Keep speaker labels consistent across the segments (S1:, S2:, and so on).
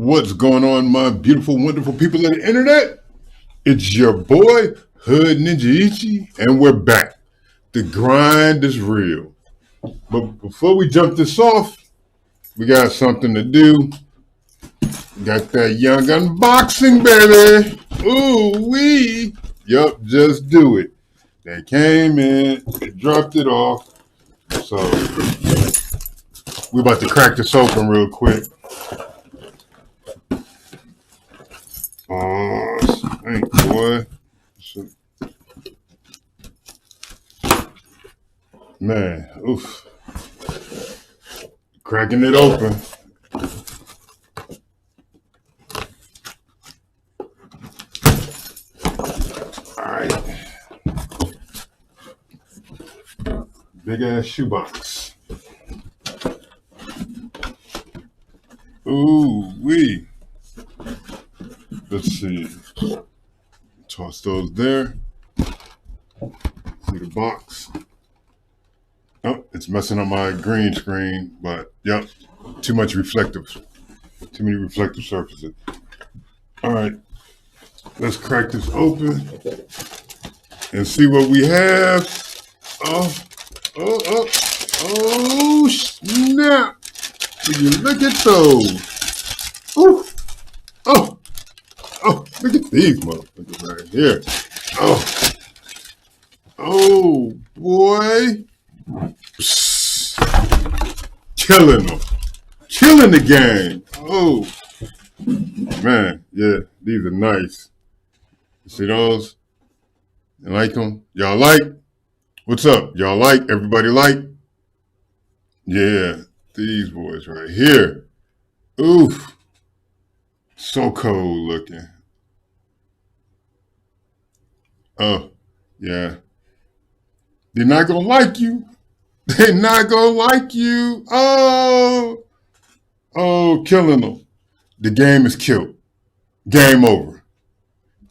S1: What's going on, my beautiful, wonderful people of the internet? It's your boy, Hood Ninja Ichi, and we're back. The grind is real. But before we jump this off, we got something to do. Got that young unboxing, baby. Ooh, wee. Yup, just do it. They came in, they dropped it off. So, we're about to crack this open real quick. Oh, thank boy. Man, oof. Cracking it open. Alright. Big ass shoebox. Ooh, wee. Let's see. Toss those there. See the box. Oh, it's messing up my green screen, but yep, too many reflective surfaces. All right, let's crack this open and see what we have. Oh, snap. Will you look at those? Ooh, oh, look at these motherfuckers right here. Oh, boy. Killing them. Killing the game. Oh, man. Yeah, these are nice. You see those? You like them? Y'all like? What's up? Y'all like? Everybody like? Yeah, these boys right here. Oof. So cold looking. Oh, yeah. They're not going to like you. They're not going to like you. Oh, killing them. The game is killed. Game over.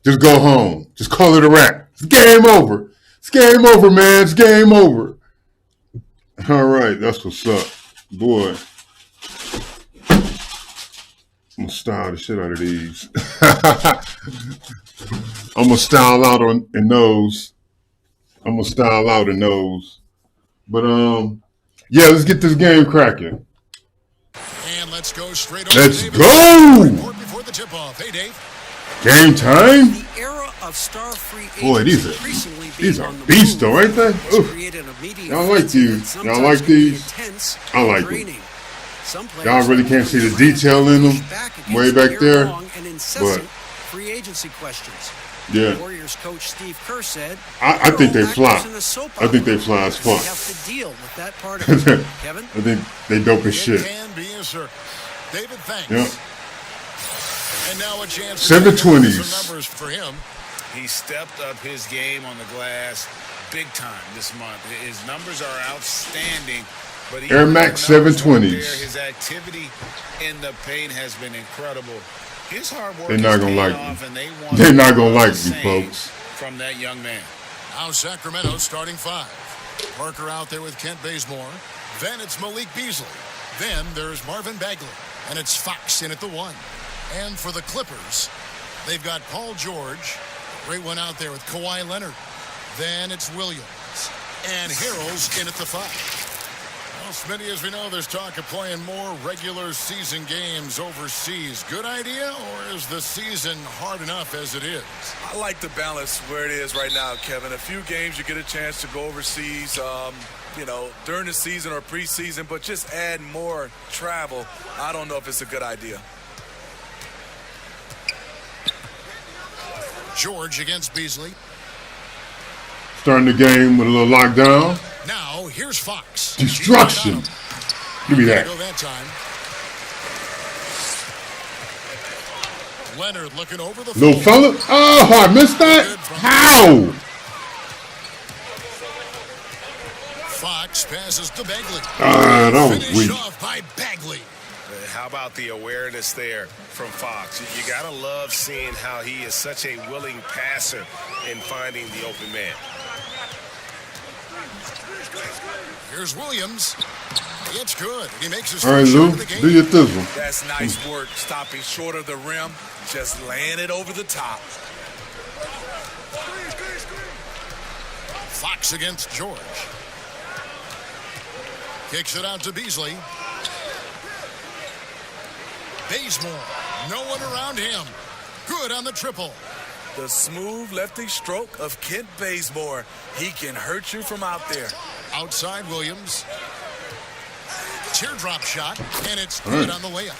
S1: Just go home. Just call it a wrap. It's game over. It's game over, man. It's game over. All right, that's what's up. Boy. I'm going to style the shit out of these. I'm going to style out in those. But, yeah, let's get this game cracking.
S2: And let's go straight
S1: over. Let's go!
S2: Before the tip-off. Hey, Dave.
S1: Game time?
S3: The era of star-free
S1: boy, these are beasts, though, ain't they? Y'all like these? Y'all like these? I like them. Y'all really can't see the detail in them way back there, but
S3: free agency questions.
S1: Yeah.
S3: Warriors coach Steve Kerr said,
S1: I think they fly. I think they fly as fuck.
S3: Have to deal with that part of it. Kevin?
S1: I think they dope as shit.
S2: Can be a circus. David, thanks.
S1: Yep.
S2: And now a chance
S1: 720s.
S2: Numbers for him.
S4: He stepped up his game on the glass big time this month. His numbers are outstanding. But
S1: Air Max 720s.
S4: His activity in the paint has been incredible. His hard work
S1: They're not gonna like me.
S4: They're
S1: not gonna like me, folks.
S4: From that young man.
S2: Now Sacramento starting five. Parker out there with Kent Bazemore. Then it's Malik Beasley. Then there's Marvin Bagley. And it's Fox in at the one. And for the Clippers, they've got Paul George. Great one out there with Kawhi Leonard. Then it's Williams. And Harrell's in at the five. Well, Smitty, as we know, there's talk of playing more regular season games overseas. Good idea, or is the season hard enough as it is?
S5: I like the balance where it is right now, Kevin. A few games you get a chance to go overseas, during the season or preseason, but just add more travel. I don't know if it's a good idea.
S2: George against Beasley.
S1: Starting the game with a little lockdown.
S2: Now, here's Fox.
S1: Destruction. Give me that.
S2: Go that time. Leonard looking over the
S1: little fella. Oh, I missed that. How?
S2: Fox passes to Bagley.
S1: That was weak.
S2: Off by Bagley.
S4: How about the awareness there from Fox? You got to love seeing how he is such a willing passer in finding the open man.
S2: Here's Williams. It's good. He makes his
S1: All right,
S2: first
S1: Lou,
S2: shot of the game.
S1: do your thizzle.
S5: That's nice work, stopping short of the rim, just laying it over the top.
S2: Fox against George. Kicks it out to Beasley. Bazemore. No one around him. Good on the triple.
S5: The smooth lefty stroke of Kent Bazemore. He can hurt you from out there.
S2: Outside Williams. Teardrop shot, and it's good on the layup.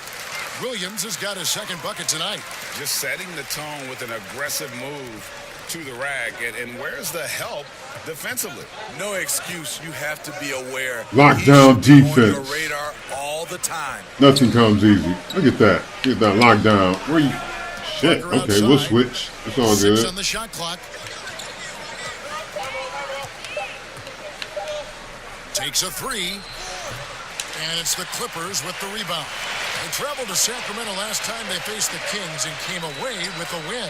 S2: Williams has got his second bucket tonight.
S4: Just setting the tone with an aggressive move to the rack. And where's the help defensively?
S5: No excuse. You have to be aware.
S1: Lockdown
S5: He should be on
S1: defense.
S5: your radar all the time.
S1: Nothing comes easy. Look at that. Get that lockdown. Where you? Shit.
S2: Parker
S1: Okay, we'll
S2: outside.
S1: switch. It's all
S2: 6
S1: good.
S2: on the shot clock. Takes a three. And it's the Clippers with the rebound. They traveled to Sacramento last time they faced the Kings and came away with a win.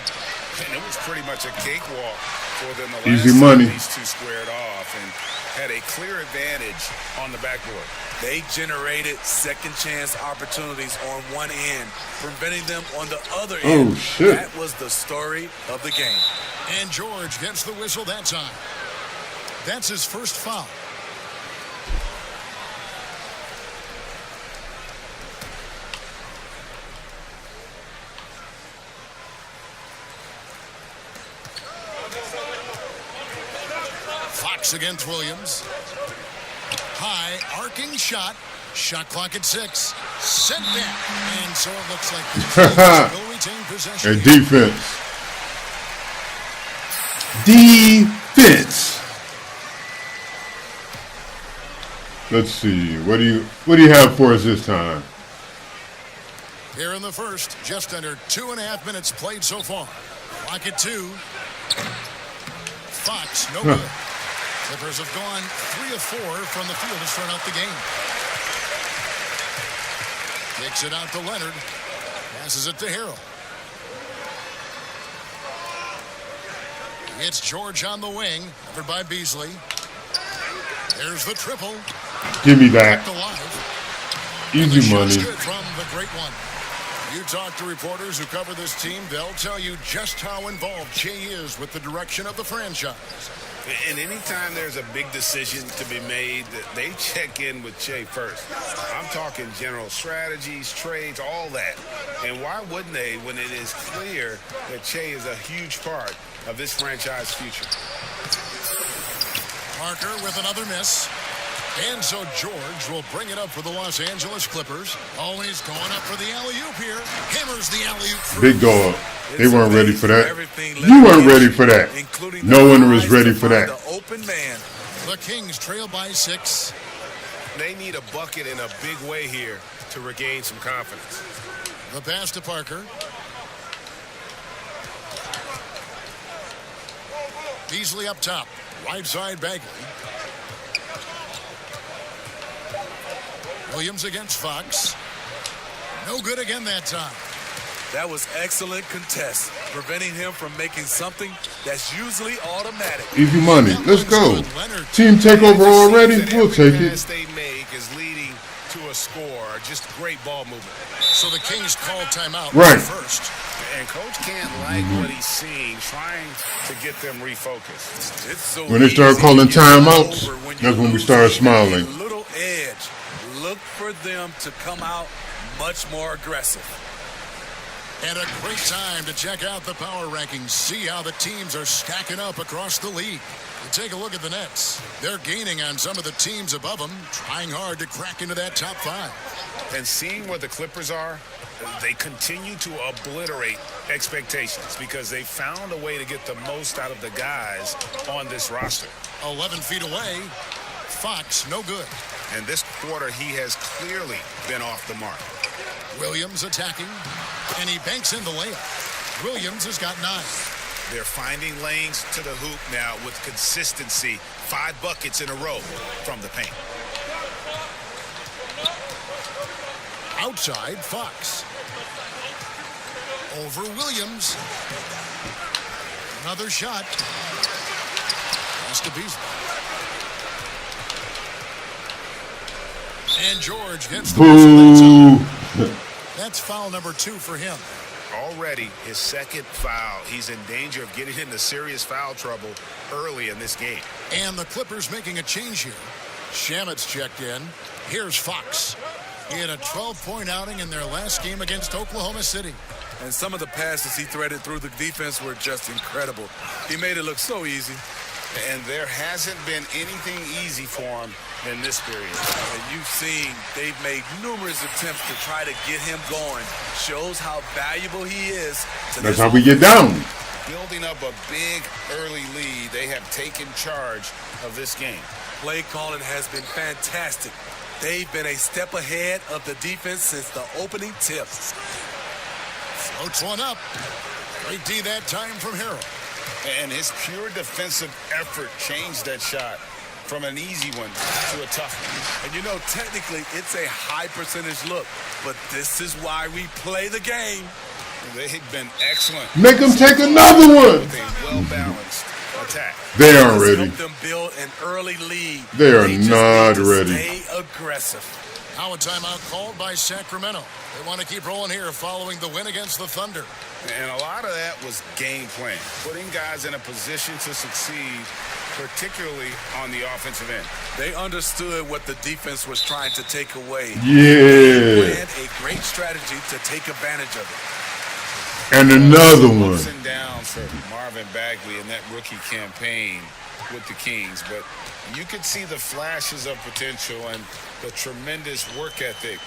S4: And it was pretty much a cakewalk for them the last
S1: Easy
S4: time
S1: money.
S4: these two squared off and had a clear advantage on the backboard.
S5: They generated second chance opportunities on one end, preventing them on the other end.
S1: Oh, shit.
S5: That was the story of the game.
S2: And George gets the whistle that time. That's his first foul. Fox against Williams. High arcing shot. Shot clock at 6. Sent back. And so it looks like the Kings will retain possession.
S1: And defense. Defense. Let's see. What do you have for us this time?
S2: Here in the first, just under 2.5 minutes played so far. Clock at 2. Fox, no good. Clippers have gone 3 of 4 from the field to start out the game. Kicks it out to Leonard. Passes it to Harrell. It's George on the wing, covered by Beasley. There's the triple.
S1: Give me that.
S2: Kept alive.
S1: Easy
S2: Shot's
S1: money.
S2: good from the great one. You talk to reporters who cover this team, they'll tell you just how involved Che is with the direction of the franchise.
S4: And anytime there's a big decision to be made, they check in with Che first. I'm talking general strategies, trades, all that. And why wouldn't they when it is clear that Che is a huge part of this franchise future?
S2: Parker with another miss. And so George will bring it up for the Los Angeles Clippers. Always going up for the alley-oop here. Hammers the alley-oop.
S1: Big dog. They
S5: It's
S1: weren't ready
S5: amazing
S1: for that.
S5: everything
S1: You weren't
S5: led
S1: ready for that.
S5: including
S1: No
S5: the
S1: one was
S5: eyes
S1: ready
S5: to
S1: for
S5: find
S1: that.
S5: The open man.
S2: The Kings trail by 6.
S4: They need a bucket in a big way here to regain some confidence.
S2: The pass to Parker. Beasley up top. Right side Bagley. Williams against Fox. No good again that time.
S5: That was excellent contest, preventing him from making something that's usually automatic.
S1: Easy money.
S2: That
S1: Let's
S2: one's
S1: go.
S2: good. Leonard.
S1: Team takeover already?
S4: That
S1: We'll
S4: every
S1: take
S4: pass
S1: it.
S4: they make is leading to a score. Just great ball movement.
S2: So the Kings call timeout
S1: Right.
S2: first.
S4: And Coach can't like what he's seeing, trying to get them refocused.
S5: It's so
S1: When they start
S5: easy
S1: calling
S5: to get
S1: timeouts,
S5: over when you
S1: that's when we
S5: lose
S1: start
S5: even a
S1: smiling.
S5: little edge. Look for them to come out much more aggressive.
S2: And a great time to check out the power rankings. See how the teams are stacking up across the league. And take a look at the Nets. They're gaining on some of the teams above them, trying hard to crack into that top 5.
S4: And seeing where the Clippers are, they continue to obliterate expectations because they found a way to get the most out of the guys on this roster.
S2: 11 feet away. Fox, no good.
S4: And this quarter, he has clearly been off the mark.
S2: Williams attacking, and he banks in the layup. Williams has got 9.
S4: They're finding lanes to the hoop now with consistency. 5 buckets in a row from the paint.
S2: Outside, Fox. Over Williams. Another shot. Pass to Beasley. And George gets the whistle.
S1: Boo.
S2: That's foul number 2 for him.
S4: Already his second foul. He's in danger of getting into serious foul trouble early in this game.
S2: And the Clippers making a change here. Shamet's checked in. Here's Fox. He had a 12-point outing in their last game against Oklahoma City.
S5: And some of the passes he threaded through the defense were just incredible. He made it look so easy.
S4: And there hasn't been anything easy for him in this period.
S5: And you've seen they've made numerous attempts to try to get him going. Shows how valuable he is.
S1: That's how we get down.
S4: Building up a big early lead, they have taken charge of this game.
S5: Play calling has been fantastic. They've been a step ahead of the defense since the opening tip.
S2: Floats one up. Great D that time from Harrell.
S4: And his pure defensive effort changed that shot from an easy one to a tough one.
S5: And you know, technically, it's a high percentage look, but this is why we play the game.
S4: They've been excellent.
S1: Make them take another one.
S4: With a well-balanced attack.
S1: They aren't ready.
S5: Help them build an early lead.
S1: They are
S5: just
S1: not
S5: need to
S1: ready.
S5: Stay aggressive.
S2: Now a timeout called by Sacramento. They want to keep rolling here following the win against the Thunder.
S4: And a lot of that was game plan, putting guys in a position to succeed, particularly on the offensive end.
S5: They understood what the defense was trying to take away.
S1: Yeah.
S5: And a great strategy to take advantage of it.
S1: And another one.
S4: Ups and downs for Marvin Bagley in that rookie campaign with the Kings, but you could see the flashes of potential and the tremendous work ethic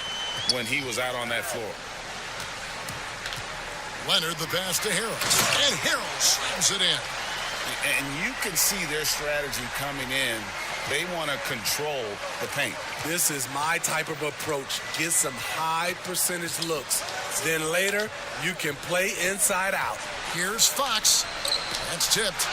S4: when he was out on that floor.
S2: Leonard the pass to Harrell. And Harrell slams it in.
S4: And you can see their strategy coming in. They want to control the paint.
S5: This is my type of approach. Get some high percentage looks. Then later, you can play inside out.
S2: Here's Fox. That's tipped.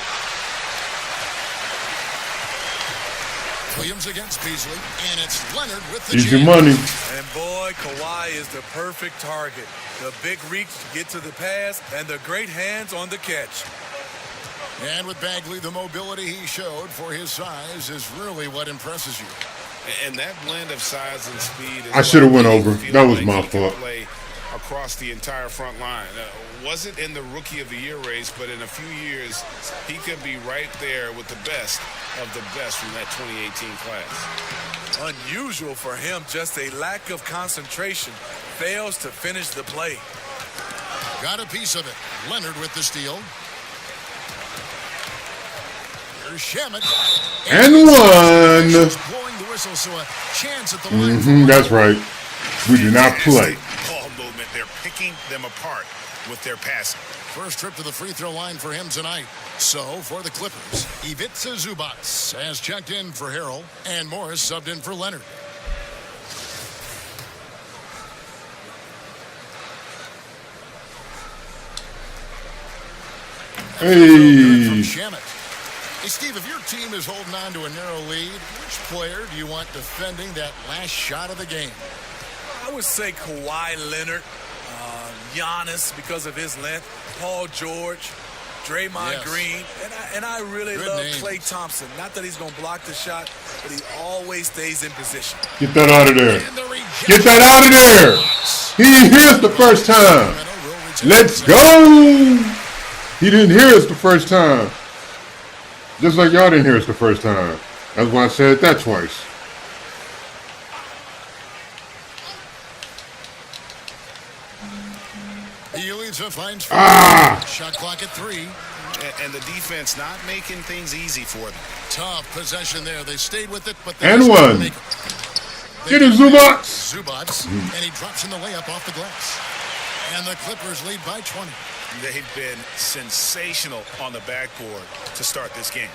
S2: Williams against Beasley, and it's Leonard with the
S1: Easy
S2: jam.
S1: money.
S5: And boy, Kawhi is the perfect target. The big reach to get to the pass and the great hands on the catch.
S2: And with Bagley, the mobility he showed for his size is really what impresses you.
S4: And that blend of size and speed is
S1: I should have went
S4: what
S1: over.
S4: makes him
S1: That was
S4: feel
S1: my
S4: like he can
S1: fault.
S4: play across the entire front line. Wasn't in the Rookie of the Year race, but in a few years, he could be right there with the best of the best from that 2018 class.
S5: Unusual for him, just a lack of concentration. Fails to finish the play.
S2: Got a piece of it. Leonard with the steal. Here's Shamet.
S1: And one.
S2: He's blowing the whistle, so a chance at the line.
S1: That's right. We do not play.
S4: Ball movement. They're picking them apart with their passing.
S2: First trip to the free throw line for him tonight. So, for the Clippers, Ivica Zubac has checked in for Harrell, and Morris subbed in for Leonard.
S1: Hey.
S2: From Shamet. Hey, Steve, if your team is holding on to a narrow lead, which player do you want defending that last shot of the game?
S5: I would say Kawhi Leonard, Giannis because of his length, Paul George, Draymond Green, and I really
S2: Good
S5: love
S2: names.
S5: Klay Thompson. Not that he's going to block the shot, but he always stays in position.
S1: Get that out of there.
S2: And the rejection.
S1: Get that out of there. He didn't hear us the first time. Let's go. He didn't hear us the first time. Just like y'all didn't hear us the first time. That's why I said that twice.
S2: Elisa finds shot clock at 3.
S4: And the defense not making things easy for them.
S2: Tough possession there. They stayed with it, but they
S1: And
S2: just couldn't
S1: one.
S2: make it.
S1: Get it, Zubac.
S2: Zubac, and he drops in the layup off the glass. And the Clippers lead by 20.
S4: They've been sensational on the backboard to start this game.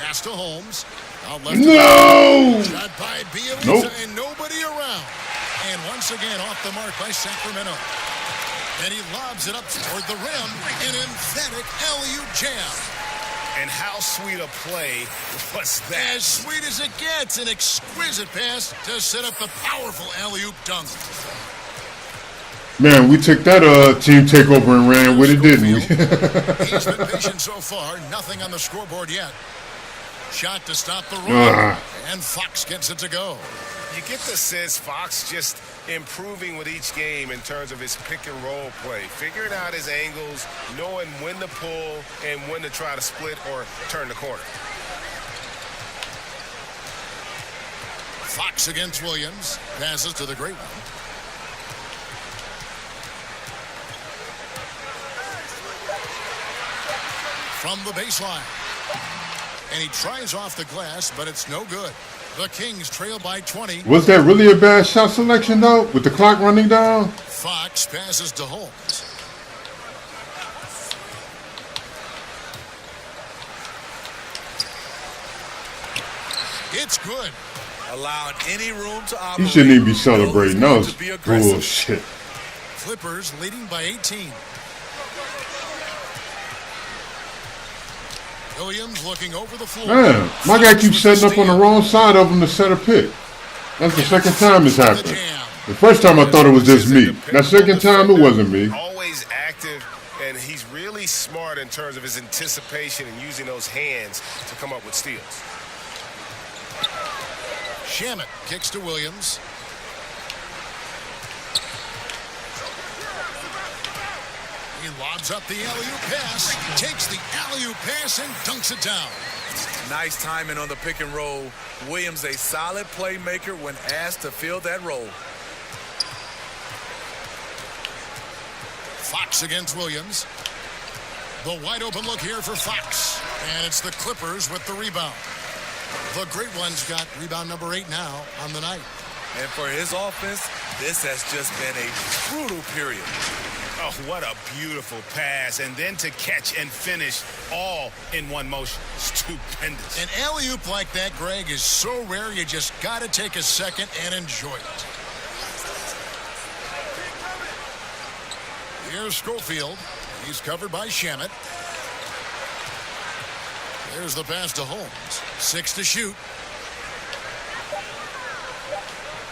S2: Pass to Holmes. Out left.
S1: No.
S2: Shot by Bielitsa,
S1: Nope.
S2: and nobody around. And once again off the mark by Sacramento. And he lobs it up toward the rim. An emphatic alley-oop jam.
S4: And how sweet a play was that?
S2: As sweet as it gets, an exquisite pass to set up the powerful alley-oop dunk.
S1: Man, we took that team takeover and ran with it, didn't we?
S2: He's been patient so far. Nothing on the scoreboard yet. Shot to stop the run. And Fox gets it to go.
S4: You get the sense Fox just improving with each game in terms of his pick and roll play, figuring out his angles, knowing when to pull and when to try to split or turn the corner.
S2: Fox against Williams. Passes to the great one. From the baseline. And he tries off the glass, but it's no good. The Kings trail by 20.
S1: Was that really a bad shot selection, though, with the clock running down?
S2: Fox passes to Holmes. It's good.
S5: Allowing any room to operate.
S1: You shouldn't even be celebrating. That was bullshit.
S2: Clippers leading by 18. Williams looking over the floor.
S1: Man, my guy keeps setting up on the wrong side of him to set a pick. That's the second time it's happened. The first time I thought it was just me. That second time it wasn't me.
S4: Always active, and he's really smart in terms of his anticipation and using those hands to come up with steals.
S2: Shamet kicks to Williams. He lobs up the alley-oop pass, takes the alley-oop pass and dunks it down.
S5: Nice timing on the pick and roll. Williams a solid playmaker when asked to fill that role.
S2: Fox against Williams. The wide open look here for Fox. And it's the Clippers with the rebound. The great one's got rebound number 8 now on the night.
S5: And for his offense, this has just been a brutal period.
S4: Oh, what a beautiful pass. And then to catch and finish all in one motion. Stupendous.
S2: An alley-oop like that, Greg, is so rare you just got to take a second and enjoy it. Here's Schofield. He's covered by Shamet. There's the pass to Holmes. 6 to shoot.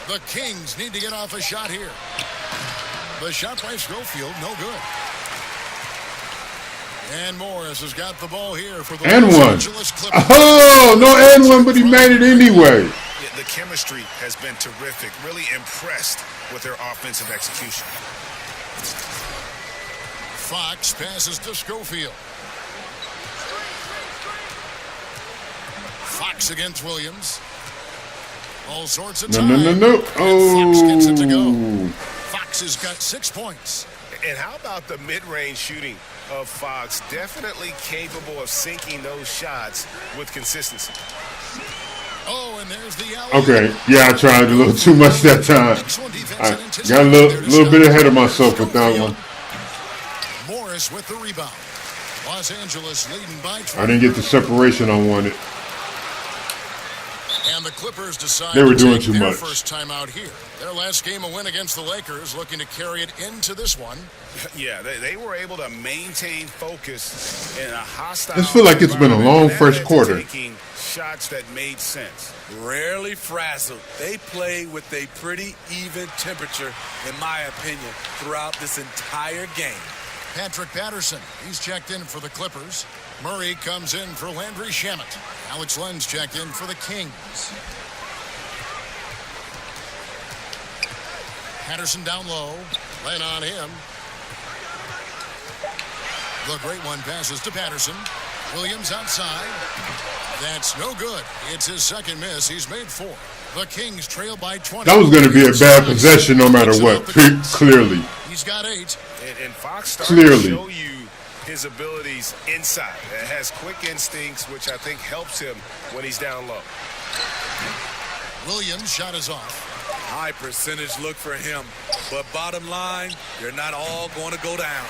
S2: The Kings need to get off a shot here. The shot by Schofield, no good. And Morris has got the ball here for the
S1: And
S2: Los
S1: one.
S2: Angeles Clippers.
S1: Oh, no and one, but he made it anyway.
S4: Yeah, the chemistry has been terrific. Really impressed with their offensive execution.
S2: Fox passes to Schofield. Fox against Williams. All sorts of time.
S1: No.
S2: And Fox gets it to go.
S1: Oh.
S2: Fox has got 6 points.
S4: And how about the mid-range shooting of Fox? Definitely capable of sinking those shots with consistency.
S2: Oh, and there's the alley.
S1: Okay, yeah, I tried a little too much that time. I got a little bit ahead of myself with that one.
S2: Morris with the rebound. Los Angeles leading by 20.
S1: I didn't get the separation I wanted.
S2: And the Clippers decide
S1: They were
S2: to
S1: doing
S2: take
S1: too
S2: their
S1: much.
S2: first time out here. Their last game a win against the Lakers, looking to carry it into this one.
S4: Yeah, they were able to maintain focus in a hostile.
S1: I just feel like it's been a long
S4: environment, and
S1: first
S4: that led to
S1: quarter.
S4: taking shots that made sense.
S5: Rarely frazzled. They play with a pretty even temperature, in my opinion, throughout this entire game.
S2: Patrick Patterson, he's checked in for the Clippers. Murray comes in for Landry Shamet. Alex Len's checked in for the Kings. Patterson down low. Len on him. The great one passes to Patterson. Williams outside. That's no good. It's his second miss. He's made 4. The Kings trail by 20.
S1: That was going to be a bad possession no matter what, clearly.
S2: He's got 8.
S4: And Fox started to
S1: Clearly.
S4: show you his abilities inside. It has quick instincts, which I think helps him when he's down low.
S2: Williams' shot is off.
S5: High percentage look for him. But bottom line, you're not all going to go down.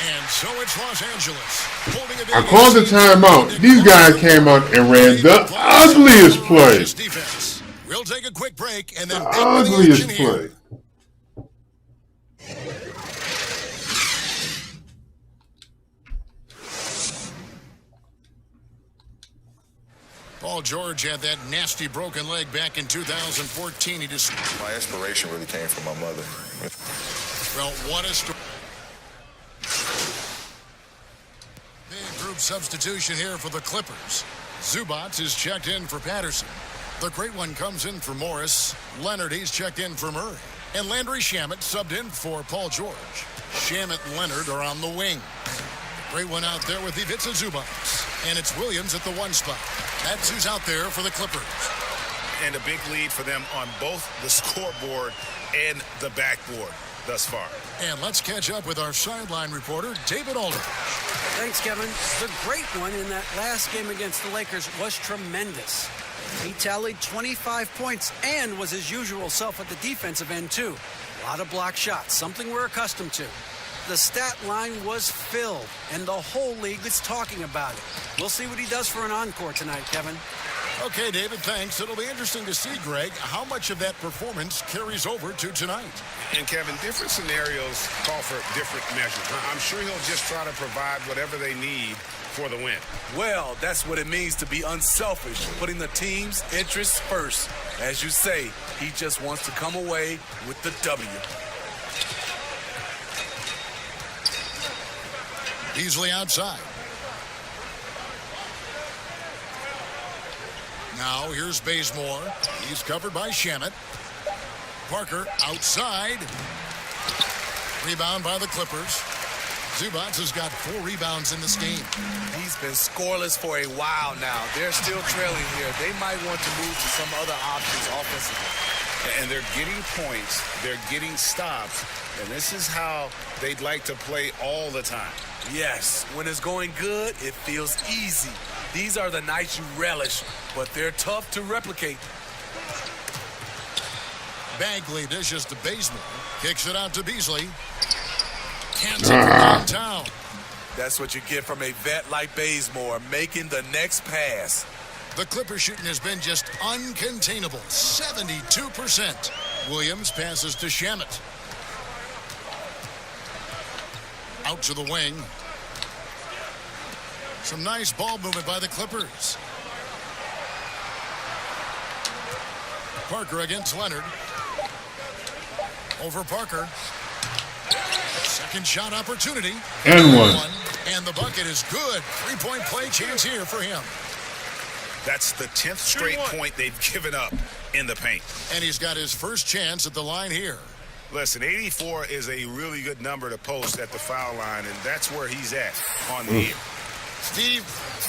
S2: And so it's Los Angeles. Holding a big
S1: I called the timeout. These guys came out and ran the ugliest play.
S2: Defense. We'll take a quick break and then
S1: The
S2: back to the
S1: ugliest
S2: action here.
S1: play.
S2: Paul George had that nasty broken leg back in 2014. He just,
S6: My inspiration really came from my mother.
S2: well, what a story. Big group substitution here for the Clippers. Zubats is checked in for Patterson. The great one comes in for Morris. Leonard, he's checked in for Murray. And Landry Shamet subbed in for Paul George. Shamet and Leonard are on the wing. Great one out there with Ivica Zubats. And it's Williams at the 1 spot. That's who's out there for the Clippers.
S4: And a big lead for them on both the scoreboard and the backboard thus far.
S2: And let's catch up with our sideline reporter, David Aldridge.
S3: Thanks, Kevin. The great one in that last game against the Lakers was tremendous. He tallied 25 points and was his usual self at the defensive end, too. A lot of block shots, something we're accustomed to. The stat line was filled, and the whole league is talking about it. We'll see what he does for an encore tonight, Kevin.
S2: Okay, David, thanks. It'll be interesting to see, Greg, how much of that performance carries over to tonight.
S4: And, Kevin, different scenarios call for different measures. I'm sure he'll just try to provide whatever they need for the win.
S5: Well, that's what it means to be unselfish, putting the team's interests first. As you say, he just wants to come away with the W.
S2: Beasley outside. Now here's Bazemore. He's covered by Shamet. Parker outside. Rebound by the Clippers. Zubats has got 4 rebounds in this game.
S5: He's been scoreless for a while now. They're still trailing here. They might want to move to some other options offensively.
S4: And they're getting points. They're getting stops. And this is how they'd like to play all the time.
S5: Yes, when it's going good, it feels easy. These are the nights you relish, but they're tough to replicate.
S2: Bagley dishes to Bazemore. Kicks it out to Beasley. Can't take it downtown.
S5: That's what you get from a vet like Bazemore, making the next pass.
S2: The Clipper shooting has been just uncontainable, 72%. Williams passes to Shamet. Out to the wing. Some nice ball movement by the Clippers. Parker against Leonard. Over Parker. Second shot opportunity.
S1: And one.
S2: And the bucket is good. 3-point play chance here for him.
S4: That's the 10th straight point they've given up in the paint.
S2: And he's got his first chance at the line here.
S4: Listen, 84 is a really good number to post at the foul line, and that's where he's at on the year.
S2: Steve,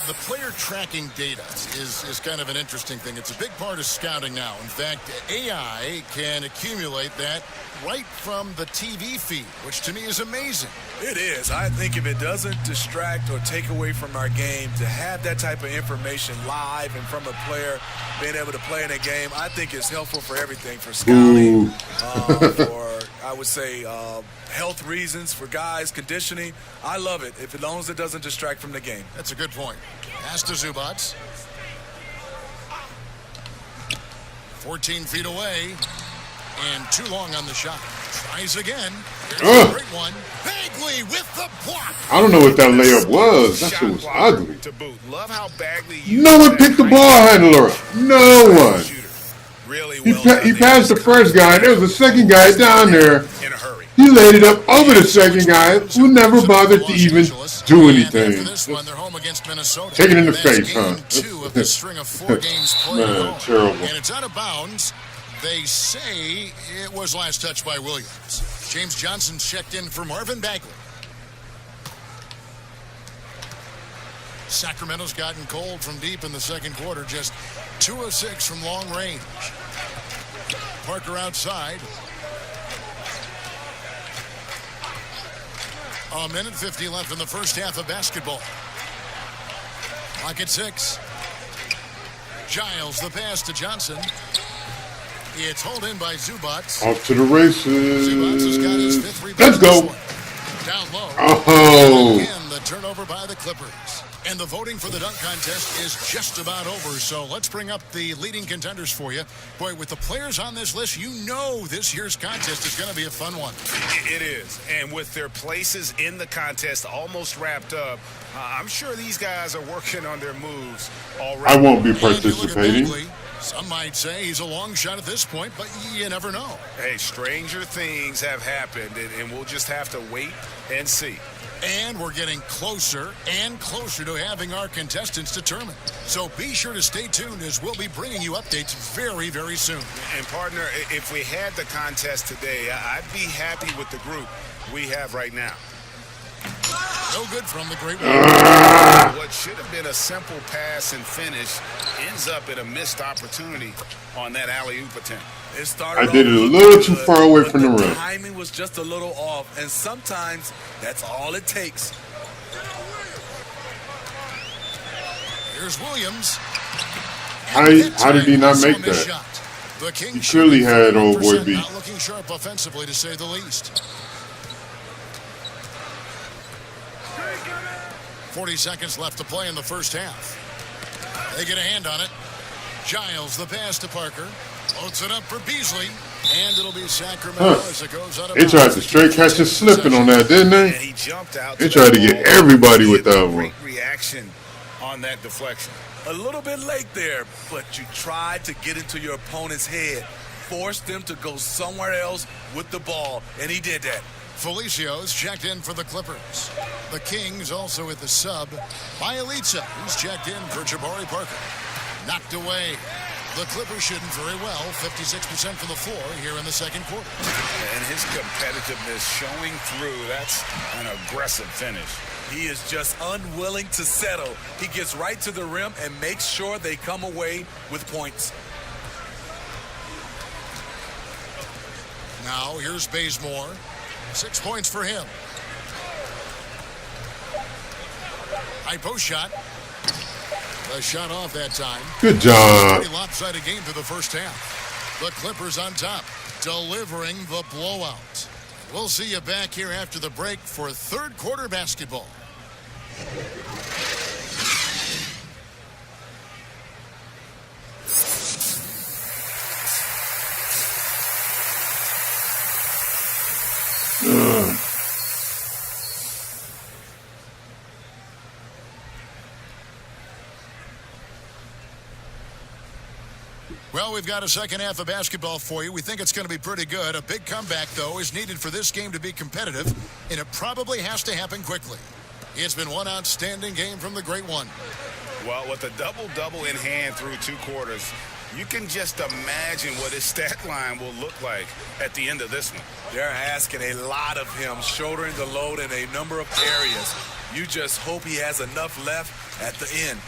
S2: the player tracking data is kind of an interesting thing. It's a big part of scouting now. In fact, AI can accumulate that right from the TV feed, which to me is amazing.
S5: It is. I think if it doesn't distract or take away from our game, to have that type of information live and from a player being able to play in a game, I think it's helpful for everything, for scouting, for, I would say, health reasons, for guys, conditioning. I love it, as long as it doesn't distract from the game.
S2: That's a good point. Pass to Zubats. 14 feet away. And too long on the shot. Tries again. Here's a great one. Bagley with the block.
S1: I don't know what that layup was. That shit was ugly.
S4: To boot. Love how Bagley
S1: No one picked the ball handler up. No one.
S4: Really
S1: He,
S4: well
S1: he passed the first guy. There was a second guy down there.
S4: in a hurry.
S1: He laid it up over the second guy who never bothered to even do anything.
S2: After this one, they're home against Minnesota.
S1: Take it in the
S2: That's
S1: face, huh?
S2: game 2 of the string of 4 games played at
S1: Man,
S2: home.
S1: terrible.
S2: And it's out of bounds. They say it was last touched by Williams. James Johnson checked in for Marvin Bagley. Sacramento's gotten cold from deep in the second quarter, just 2 of 6 from long range. Parker outside. A minute 50 left in the first half of basketball. Clock at 6. Giles, the pass to Johnson. It's hauled in by Zubats.
S1: Off to the races.
S2: Zubats has got his 5th rebound.
S1: Let's go.
S2: Down low.
S1: Oh.
S2: Again, the turnover by the Clippers. And the voting for the dunk contest is just about over. So let's bring up the leading contenders for you. Boy, with the players on this list, you know this year's contest is going to be a fun one.
S4: It is. And with their places in the contest almost wrapped up, I'm sure these guys are working on their moves already.
S1: I won't be
S2: And you look at
S1: participating.
S2: Bagley, some might say he's a long shot at this point, but you never know.
S4: Hey, stranger things have happened, and we'll just have to wait and see.
S2: And we're getting closer and closer to having our contestants determined. So be sure to stay tuned as we'll be bringing you updates very, very soon.
S4: And partner, if we had the contest today, I'd be happy with the group we have right now.
S2: No good from the great one.
S4: What should have been a simple pass and finish ends up in a missed opportunity on that alley-oop attempt.
S5: It started
S1: I did it a
S5: off
S1: little
S5: good,
S1: too far away
S5: but
S1: from the rim.
S5: Timing was just a little off, and sometimes that's all it takes.
S2: Here's Williams.
S1: How did he not make that? He clearly had old boy beat.
S2: Not looking sharp offensively, to say the least. 40 seconds left to play in the first half. They get a hand on it. Giles, the pass to Parker. Loads it up for Beasley. And it'll be Sacramento as it goes out of
S1: They tried
S2: bounds.
S1: to straight catch us slipping on that, didn't
S4: And
S1: they?
S4: he jumped out.
S1: They tried to get everybody with that one.
S4: Great reaction on that deflection.
S5: A little bit late there, but you tried to get into your opponent's head, force them to go somewhere else with the ball, and he did that.
S2: Felicia's checked in for the Clippers. The Kings also with the sub. Bielitsa, who's checked in for Jabari Parker. Knocked away. The Clippers shooting very well, 56% from the floor here in the second quarter.
S4: And his competitiveness showing through. That's an aggressive finish.
S5: He is just unwilling to settle. He gets right to the rim and makes sure they come away with points.
S2: Now here's Bazemore. 6 points for him. High post shot. The shot off that time.
S1: Good job.
S2: Pretty lopsided game through the first half. The Clippers on top, delivering the blowout. We'll see you back here after the break for third quarter basketball. Well, we've got a second half of basketball for you. We think it's going to be pretty good. A big comeback, though, is needed for this game to be competitive, and it probably has to happen quickly. It's been one outstanding game from the Great One.
S4: Well, with a double-double in hand through 2 quarters, you can just imagine what his stat line will look like at the end of this one.
S5: They're asking a lot of him, shouldering the load in a number of areas. You just hope he has enough left at the end.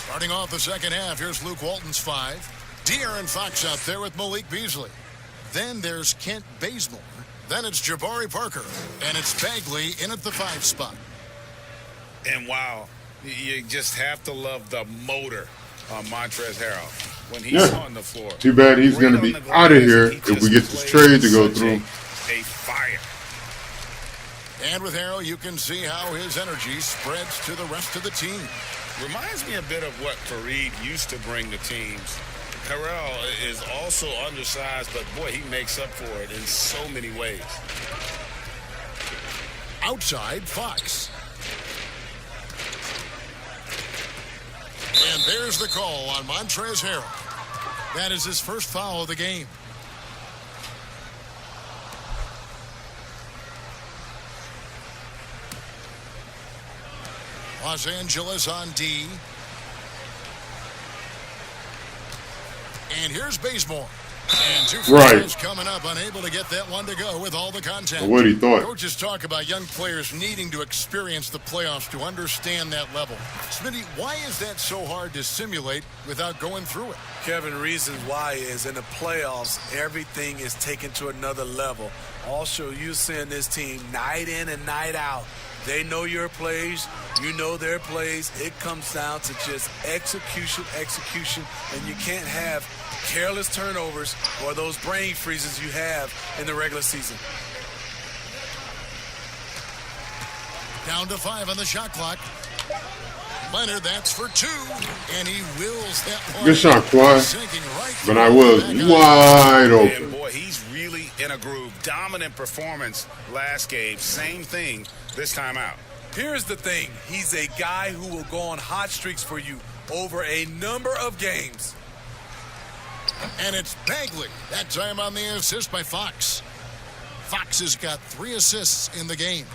S2: Starting off the second half, here's Luke Walton's 5. De'Aaron Fox out there with Malik Beasley. Then there's Kent Bazemore. Then it's Jabari Parker. And it's Bagley in at the 5 spot.
S4: And wow, you just have to love the motor on Montrezl Harrell when he's on the floor.
S1: Too bad he's going to be out of here if we get this trade to go through.
S4: A fire.
S2: And with Harrell, you can see how his energy spreads to the rest of the team.
S4: Reminds me a bit of what Fareed used to bring to teams. Harrell is also undersized, but boy, he makes up for it in so many ways.
S2: Outside, Fox. And there's the call on Montrezl Harrell. That is his first foul of the game. Los Angeles on D. And here's Bazemore. And 2 fouls coming up, unable to get that one to go with all the contact.
S1: What he thought.
S2: Coaches talk about young players needing to experience the playoffs to understand that level. Smitty, why is that so hard to simulate without going through it?
S5: Kevin, reasons why is in the playoffs, everything is taken to another level. Also, you seeing this team night in and night out. They know your plays. You know their plays. It comes down to just execution, and you can't have careless turnovers or those brain freezes you have in the regular season.
S2: Down to 5 on the shot clock. Leonard, that's for 2, and he wills that one.
S1: Good shot, Kawhi.
S2: Right,
S1: but I was wide open.
S4: And boy, he's really in a groove. Dominant performance last game. Same thing this time out.
S5: Here's the thing. He's a guy who will go on hot streaks for you over a number of games.
S2: And it's Bagley. That time on the assist by Fox. Fox has got 3 assists in the game.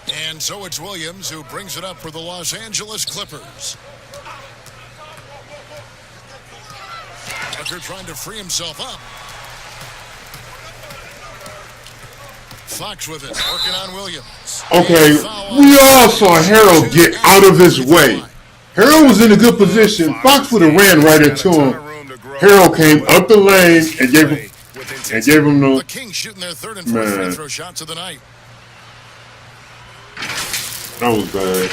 S2: And so it's Williams who brings it up for the Los Angeles Clippers. Tucker trying to free himself up. Fox with it, working on Williams.
S1: Okay, we all saw Harold get out of his way. Harold was in a good position. Fox would have ran right into him. Harold came up the lane and gave him
S2: the Kings shooting their third and fourth free throw shots of the night.
S1: That was bad.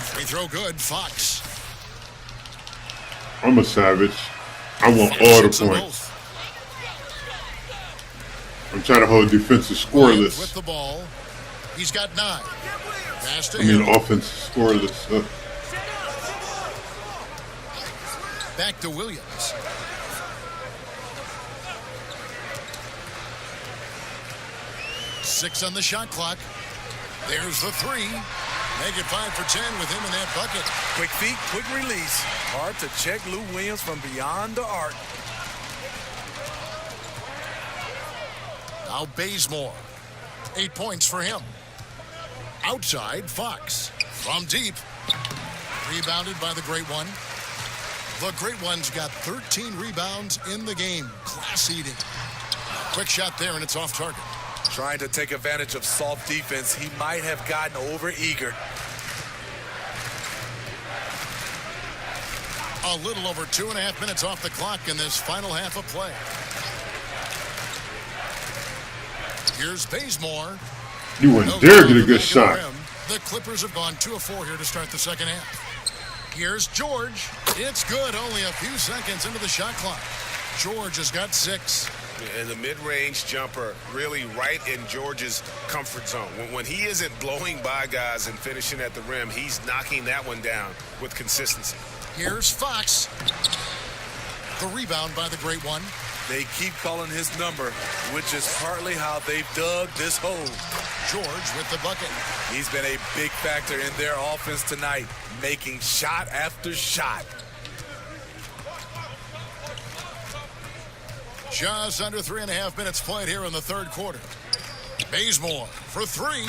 S2: Free throw good, Fox.
S1: I'm a savage. I want all the points. I'm trying to hold defensive scoreless.
S2: With the ball, he's got 9.
S1: Offensive scoreless.
S2: Back to Williams. Six on the shot clock. There's the 3. Make it 5 for 10 with him in that bucket.
S5: Quick feet, quick release. Hard to check Lou Williams from beyond the arc.
S2: Now Bazemore. 8 points for him. Outside, Fox. From deep. Rebounded by the Great One. The Great One's got 13 rebounds in the game. Class eating. Quick shot there, and it's off target.
S5: Trying to take advantage of soft defense. He might have gotten over eager.
S2: A little over 2.5 minutes off the clock in this final half of play. Here's Bazemore.
S1: You wouldn't dare get a good shot.
S2: The Clippers have gone 2 of 4 here to start the second half. Here's George. It's good. Only a few seconds into the shot clock. George has got 6.
S4: And the mid-range jumper really right in George's comfort zone. When he isn't blowing by guys and finishing at the rim, he's knocking that one down with consistency.
S2: Here's Fox. The rebound by the Great One.
S5: They keep calling his number, which is partly how they've dug this hole.
S2: George with the bucket.
S5: He's been a big factor in their offense tonight, making shot after shot.
S2: Just under 3.5 minutes played here in the third quarter. Bazemore for 3.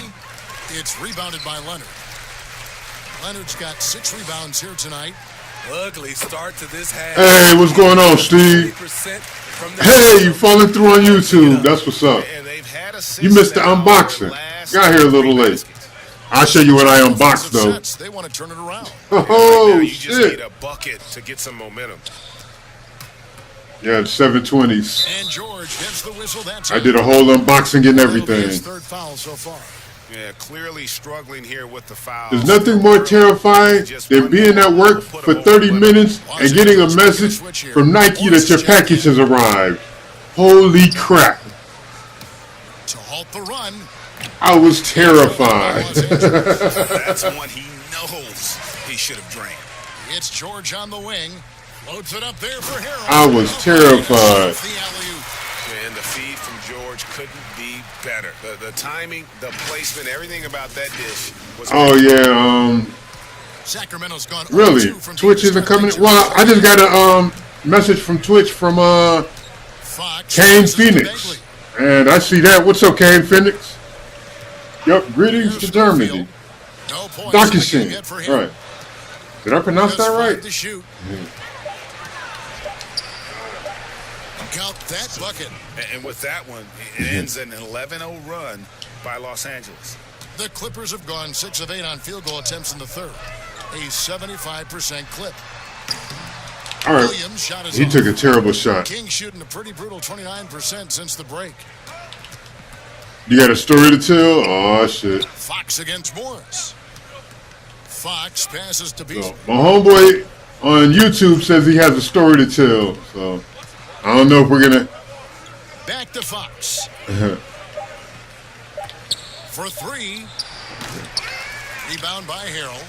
S2: It's rebounded by Leonard. Leonard's got 6 rebounds here tonight.
S5: Ugly start to this half.
S1: Hey, what's going on, Steve? Hey, you falling through on YouTube. That's what's up. You missed the unboxing. Got here a little late. I'll show you what I unboxed, though.
S2: They want to turn it around.
S1: Oh,
S4: you
S1: shit.
S4: just need a bucket to get some momentum.
S1: Yeah, 720s.
S2: And George gets the whistle. That's
S1: I did a whole unboxing and everything.
S2: His third foul so far.
S4: Yeah, clearly struggling here with the foul.
S1: There's nothing more terrifying than being at work for 30 minutes and getting a message from Nike that your package has arrived. Holy crap.
S2: To halt the run.
S1: I was terrified.
S4: That's one he knows he should have drained.
S2: It's George on the wing. Loads it up there for Harold.
S1: I was terrified.
S4: And the feed from George couldn't be better. The timing, the placement, everything about that dish was
S2: Sacramento's gone
S1: really? Twitch isn't coming. Well, I just got a message from Twitch from Kane Phoenix. And I see that. What's up, Kane Phoenix? Yep, greetings to Germany. Dakishin. Right. Did I pronounce that right?
S2: Count that bucket.
S4: And with that one, it ends an 11-0 run by Los Angeles.
S2: The Clippers have gone 6 of 8 on field goal attempts in the third. A 75% clip.
S1: All right. He took a terrible shot.
S2: King shooting a pretty brutal 29% since the break.
S1: You got a story to tell? Oh, shit.
S2: Fox against Morris. Fox passes to Beasley.
S1: My homeboy on YouTube says he has a story to tell, so I don't know if we're gonna.
S2: Back to Fox. For 3. Rebound by Harold.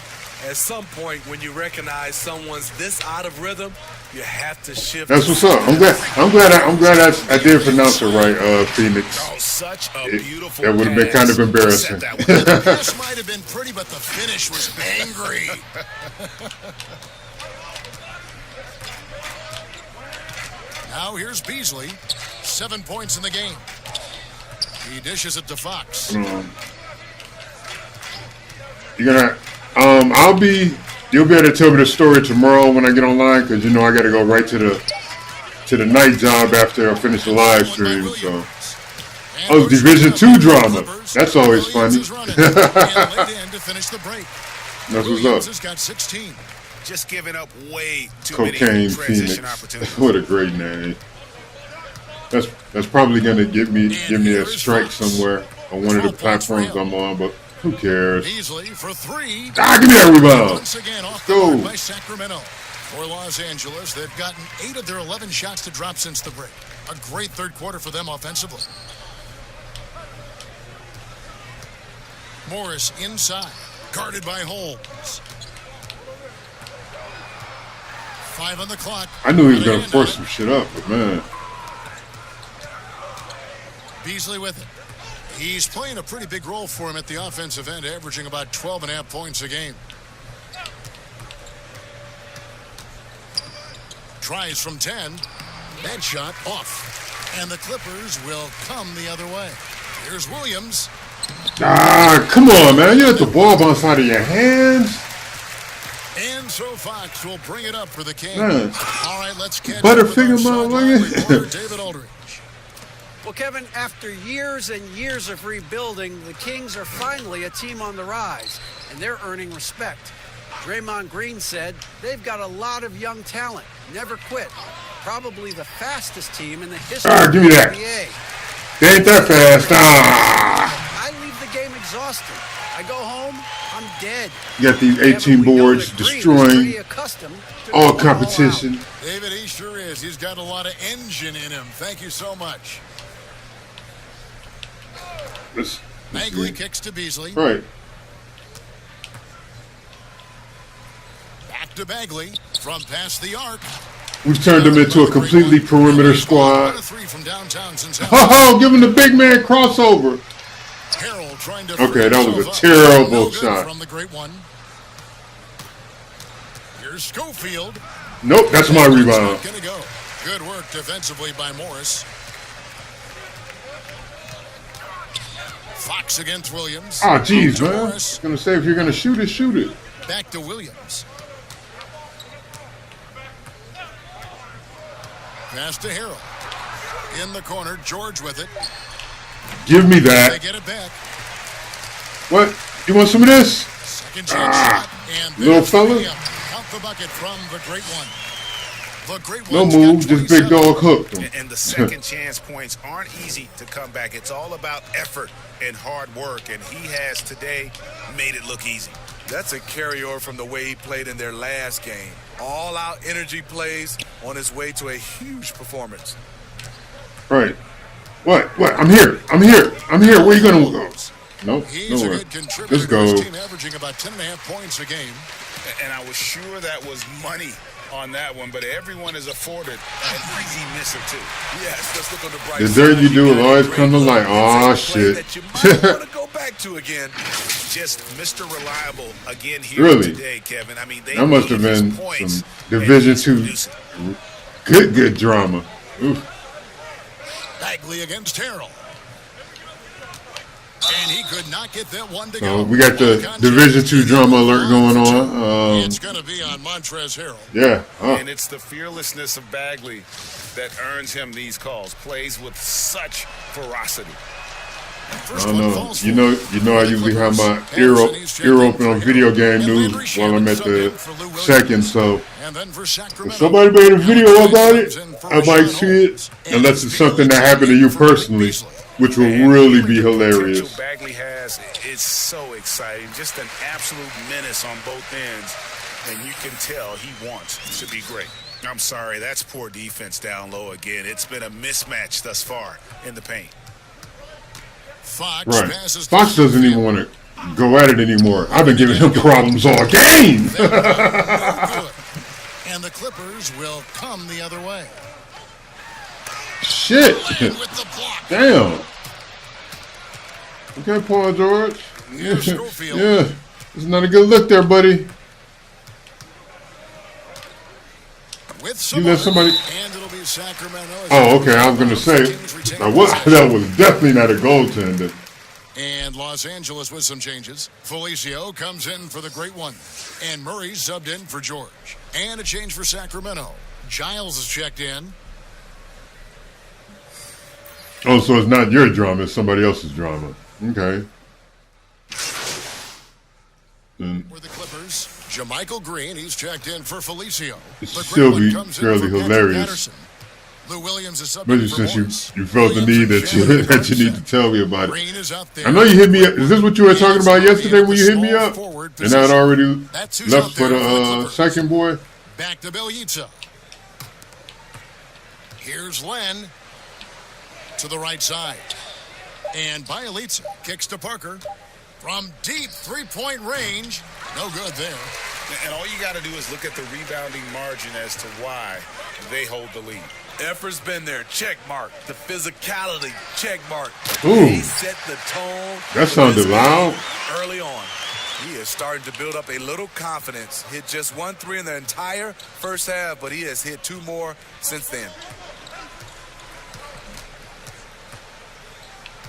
S5: At some point, when you recognize someone's this out of rhythm, you have to shift.
S1: That's what's up. I'm glad I did pronounce it right, Phoenix.
S4: Oh, such a beautiful
S1: that would have been kind of embarrassing.
S2: The pass might have been pretty, but the finish was angry. Now here's Beasley. 7 points in the game. He dishes it to Fox.
S1: You're gonna, you'll be able to tell me the story tomorrow when I get online, because you know I got to go right to the night job after I finish the live stream. So, oh, Division II drama. That's always funny. That's what's up.
S2: Has got 16.
S4: Just giving up way too
S1: Cocaine
S4: many transition
S1: Phoenix.
S4: opportunities.
S1: What a great name. That's probably gonna give me a strike somewhere on one of the platforms I'm on, but who cares?
S2: Beasley for 3.
S1: Give me that rebound.
S2: Once again off
S1: Let's go.
S2: the by Sacramento. For Los Angeles, they've gotten 8 of their 11 shots to drop since the break. A great third quarter for them offensively. Morris inside, guarded by Holmes. 5 on the clock.
S1: I knew he was gonna force some shit up, but man.
S2: Beasley with it. He's playing a pretty big role for him at the offensive end, averaging about 12.5 points a game. Tries from 10. That shot off. And the Clippers will come the other way. Here's Williams.
S1: Come on, man. You let the ball bounce out of your hands.
S2: And so Fox will bring it up for the Kings.
S1: Man.
S2: All right, let's catch
S1: Butterfinger,
S2: up with our sideline
S1: motherfucker.
S2: reporter, David Aldridge.
S3: Well, Kevin, after years and years of rebuilding, the Kings are finally a team on the rise, and they're earning respect. Draymond Green said they've got a lot of young talent, never quit. Probably the fastest team in the history of the
S1: give me that.
S3: NBA.
S1: They ain't that fast.
S3: I leave the game exhausted. I go home, I'm dead.
S1: You got these 18 boards destroying all competition.
S2: David, he sure is. He's got a lot of engine in him. Thank you so much. Bagley kicks to Beasley.
S1: Right.
S2: Back to Bagley from past the arc.
S1: We've turned them into a completely perimeter squad.
S2: From downtown since
S1: Give him the big man crossover.
S2: trying to
S1: Okay, that was a terrible shot.
S2: From the great one. Here's Schofield.
S1: Nope, that's my rebound.
S2: Gonna go. Good work defensively by Morris. Fox against Williams.
S1: Oh, geez, man. I
S2: Morris.
S1: was going to say, if you're going to shoot it, shoot it.
S2: Back to Williams. Pass to Harrell. In the corner, George with it.
S1: Give me
S2: They
S1: that.
S2: get it back.
S1: What? You want some of this?
S2: Second chance shot. And
S1: little
S2: there's
S1: fella.
S2: the count the bucket from the great one. The great
S1: No
S2: one's
S1: move,
S2: got
S1: just big
S2: 27.
S1: dog hooked him.
S4: And the second chance points aren't easy to come back. It's all about effort and hard work, and he has today made it look easy.
S5: That's a carryover from the way he played in their last game. All-out energy plays on his way to a huge performance.
S1: Right. What? I'm here. Where you going to go? Nope.
S2: He's
S1: Nowhere.
S2: a good contributor
S1: Let's
S2: to
S1: go.
S2: his team, averaging about 10.5 points a game.
S4: And I was sure that was money on that one, but everyone is afforded an easy miss or two.
S5: Yes, let's look on the bright
S1: The
S5: side.
S1: dirt you do will
S5: got a
S1: always
S5: great
S1: come to
S5: look.
S1: light. Aw,
S5: It's a play
S1: shit.
S5: that you might want to go back to again.
S4: Just Mr. Reliable again here
S1: Really?
S4: today, Kevin. I mean, they
S1: That must have
S4: need his
S1: been
S4: points,
S1: some
S4: and
S1: Division
S4: he's
S1: II
S4: producing.
S1: good drama. Oof.
S2: Bagley against Harrell. And he could not get that one to
S1: So
S2: go.
S1: we got the Division II drama alert going on.
S2: It's going to be on Montrezl Harrell.
S1: Yeah.
S4: And it's the fearlessness of Bagley that earns him these calls. Plays with such ferocity.
S2: First
S1: I don't
S2: one
S1: know.
S2: falls
S1: You
S2: for
S1: know, I usually have my ear open on video game news while I'm at the second. So
S2: And then for Sacramento.
S1: if somebody made a video about it, I might see it, unless it's something that happened to you personally, which will really be
S4: The
S1: hilarious.
S4: potential Bagley has is so exciting. Just an absolute menace on both ends. And you can tell he wants to be great. I'm sorry, that's poor defense down low again. It's been a mismatch thus far in the paint.
S2: Fox
S1: Right.
S2: passes to
S1: Fox doesn't even want to go at it anymore. I've been giving him problems all game.
S2: Good. And the Clippers will come the other way.
S1: Shit.
S2: And with the block.
S1: Damn. Okay, Paul George.
S2: Here's Schofield.
S1: Yeah. It's not a good look there, buddy.
S2: With
S1: You let somebody.
S2: And it'll be Sacramento.
S1: Oh, okay. I was gonna say that was definitely not a goaltender.
S2: And Los Angeles with some changes. Felicio comes in for the great one. And Murray subbed in for George. And a change for Sacramento. Giles is checked in.
S1: Oh, so it's not your drama, it's somebody else's drama. Okay.
S2: For the Clippers, JaMychal Green, he's checked in for Felicio.
S1: It should still be fairly hilarious.
S2: Lou Williams is
S1: Especially since you felt the need that you need to tell me about it. I know you hit me up. Is this what you were talking about yesterday when you hit me up? And I'd already left for the second boy?
S2: Back to Bielitsa. Here's Len to the right side. And Bielitsa kicks to Parker. From deep three-point range. No good there.
S4: And all you got to do is look at the rebounding margin as to why they hold the lead.
S5: Effort's been there. Check mark. The physicality. Check mark.
S1: Ooh.
S5: He set the tone.
S1: That sounded loud.
S5: Early on. He is starting to build up a little confidence. Hit just 1 3 in the entire first half, but he has hit 2 more since then.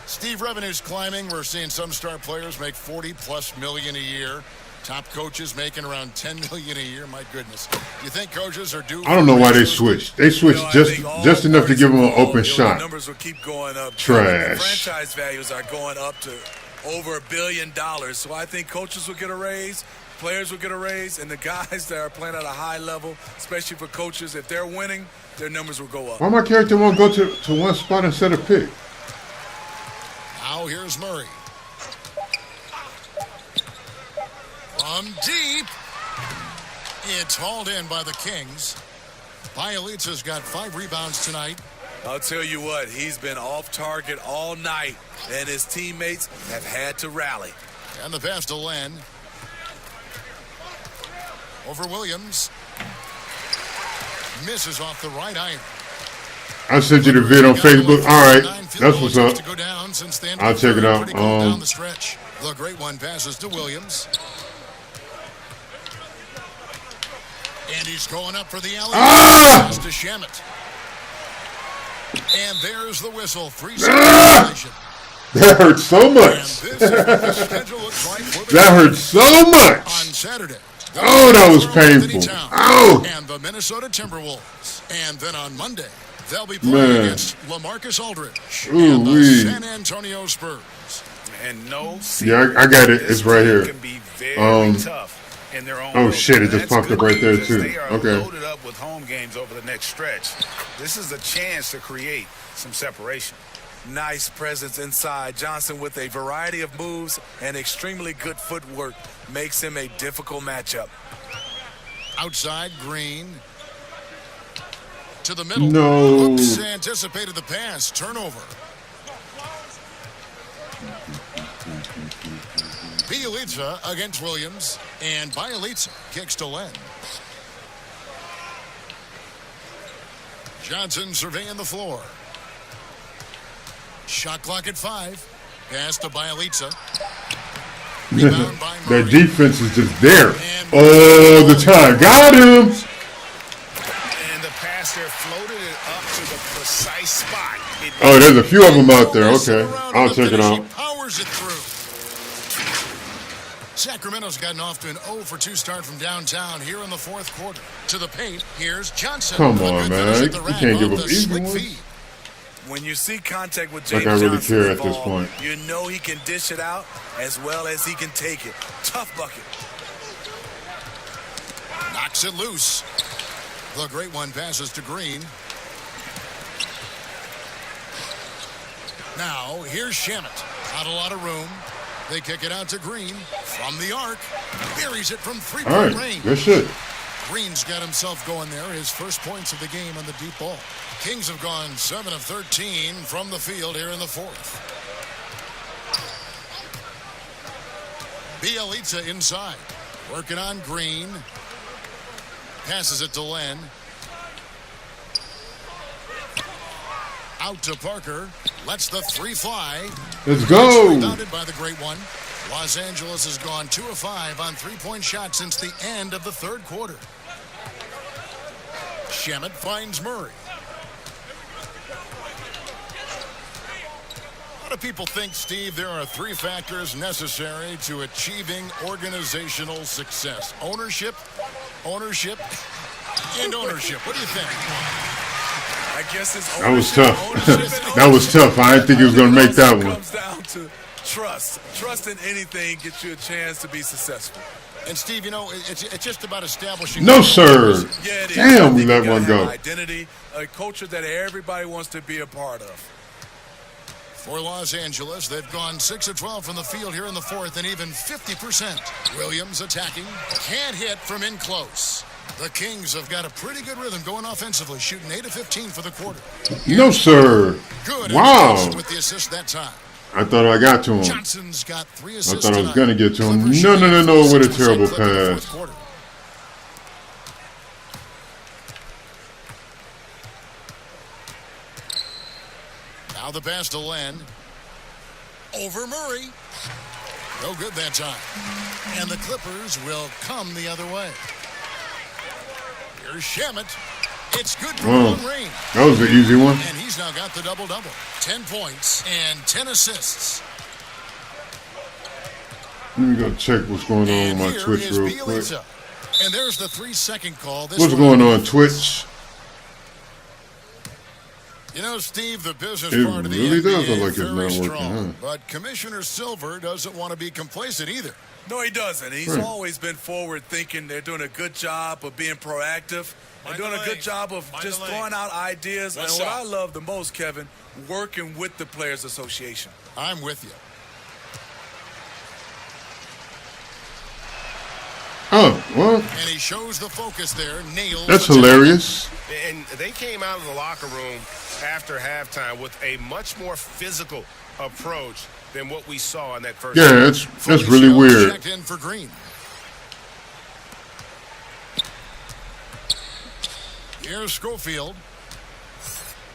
S2: Steve revenue's climbing. We're seeing some star players make $40+ million a year. Top coaches making around $10 million a year. My goodness. You think coaches are due?
S1: I don't know why they switched. They switched just enough to give them an open shot.
S5: The numbers will keep going up.
S1: Trash.
S5: The franchise values are going up to over $1 billion. So I think coaches will get a raise, players will get a raise, and the guys that are playing at a high level, especially for coaches, if they're winning, their numbers will go up.
S1: Why my character won't go to one spot instead of pick?
S2: Now here's Murray. From deep. It's hauled in by the Kings. Bielitsa's got 5 rebounds tonight.
S5: I'll tell you what, he's been off target all night, and his teammates have had to rally.
S2: And the pass to Len. Over Williams. Misses off the right iron.
S1: I sent you the vid on Facebook. All right, that's what's up. I'll check it out.
S2: The great one passes to Williams. And he's going up for the alley. Pass to Shamet. And there's the whistle. 3-second.
S1: That hurts so much. That hurts so much.
S2: On Saturday.
S1: Oh, that was painful. Oh.
S2: And the Minnesota Timberwolves. And then on Monday, they'll be playing against LaMarcus Aldridge and the San Antonio Spurs.
S4: And
S1: yeah, I got it. It's right here.
S4: Can be very tough in their own
S1: oh shit! It just popped up right there too.
S4: They are
S1: okay.
S4: loaded up with home games over the next stretch. This is a chance to create some separation.
S5: Nice presence inside. Johnson with a variety of moves and extremely good footwork makes him a difficult matchup.
S2: Outside, Green. To the middle.
S1: No.
S2: Oops, anticipated the pass. Turnover. Bielitsa against Williams. And Bielitsa kicks to Len. Johnson surveying the floor. Shot clock at 5. Pass to Bielitsa.
S1: Their defense is just there all the time. Got him.
S4: And the passer floated it up to the precise spot.
S1: Oh, there's a few of them out there. Okay, I'll check it out.
S2: Powers it through. Sacramento's gotten off to an 0-for-2 start from downtown here in the fourth quarter. To the paint, here's Johnson.
S1: Come on, man. You can't give up easy ones.
S5: When you see contact with James
S1: like I really
S5: Johnson
S1: care
S5: involved,
S1: at this point.
S5: You know he can dish it out as well as he can take it. Tough bucket.
S2: Knocks it loose. The great one passes to Green. Now, here's Shamet. Not a lot of room. They kick it out to Green from the arc. Buries it from three-point range.
S1: Good shit.
S2: Green's got himself going there. His first points of the game on the deep ball. Kings have gone 7 of 13 from the field here in the fourth. Bielitsa inside. Working on Green. Passes it to Len. Out to Parker. Lets the 3 fly.
S1: Let's go.
S2: Rebounded by the great one. Los Angeles has gone 2 of 5 on 3-point shots since the end of the third quarter. Shamet finds Murray. A lot of people think, Steve, there are 3 factors necessary to achieving organizational success. Ownership, and ownership. What do you think?
S5: I guess it's
S1: That was tough.
S5: ownership.
S1: That was tough. I didn't think he was going to make that one.
S5: It comes down to trust. Trust in anything gets you a chance to be successful.
S2: And Steve, it's just about establishing.
S1: No, sir.
S5: Yeah, it is.
S1: Damn, we
S5: I think
S1: let
S5: you
S1: one
S5: gotta have
S1: go.
S5: Identity, a culture that everybody wants to be a part of.
S2: For Los Angeles, they've gone 6 of 12 from the field here in the 4th and even 50%. Williams attacking. Can't hit from in close. The Kings have got a pretty good rhythm going offensively, shooting 8 of 15 for the quarter.
S1: No, sir.
S2: Good.
S1: Wow.
S2: With the assist that time.
S1: I thought I got to him.
S2: Johnson's got 3
S1: I
S2: assists.
S1: thought I was
S2: tonight.
S1: going to get to him.
S2: Clippers
S1: No.
S2: shooting
S1: What a
S2: 6%
S1: terrible
S2: clip in the fourth
S1: pass.
S2: quarter. Now the pass to Len. Over Murray. No good that time. And the Clippers will come the other way. Here's Shamet. It's good from long range.
S1: That was an easy one.
S2: And he's now got the double-double. 10 points and 10 assists.
S1: Let me go check what's going on
S2: And
S1: with my
S2: here
S1: Twitch
S2: is
S1: real quick.
S2: Bielitsa. And there's the 3-second call. This
S1: What's
S2: one-
S1: going on, Twitch?
S2: Steve, the business
S1: It
S2: part of the
S1: really does
S2: NBA
S1: look like it's
S2: very
S1: not working,
S2: strong,
S1: huh?
S2: But Commissioner Silver doesn't want to be complacent either.
S5: No, he doesn't. He's always been forward thinking. They're doing a good job of being proactive. They're doing a good job of just throwing out ideas. And what I love the most, Kevin, working with the Players Association.
S2: I'm with you.
S1: Oh, well,
S2: And he shows the focus there. Nails.
S1: that's
S2: the
S1: hilarious.
S4: And they came out of the locker room after halftime with a much more physical approach than what we saw in that first
S1: Yeah,
S4: half.
S1: that's really
S2: Feliciano
S1: weird.
S2: Checked in for Green. Here's Schofield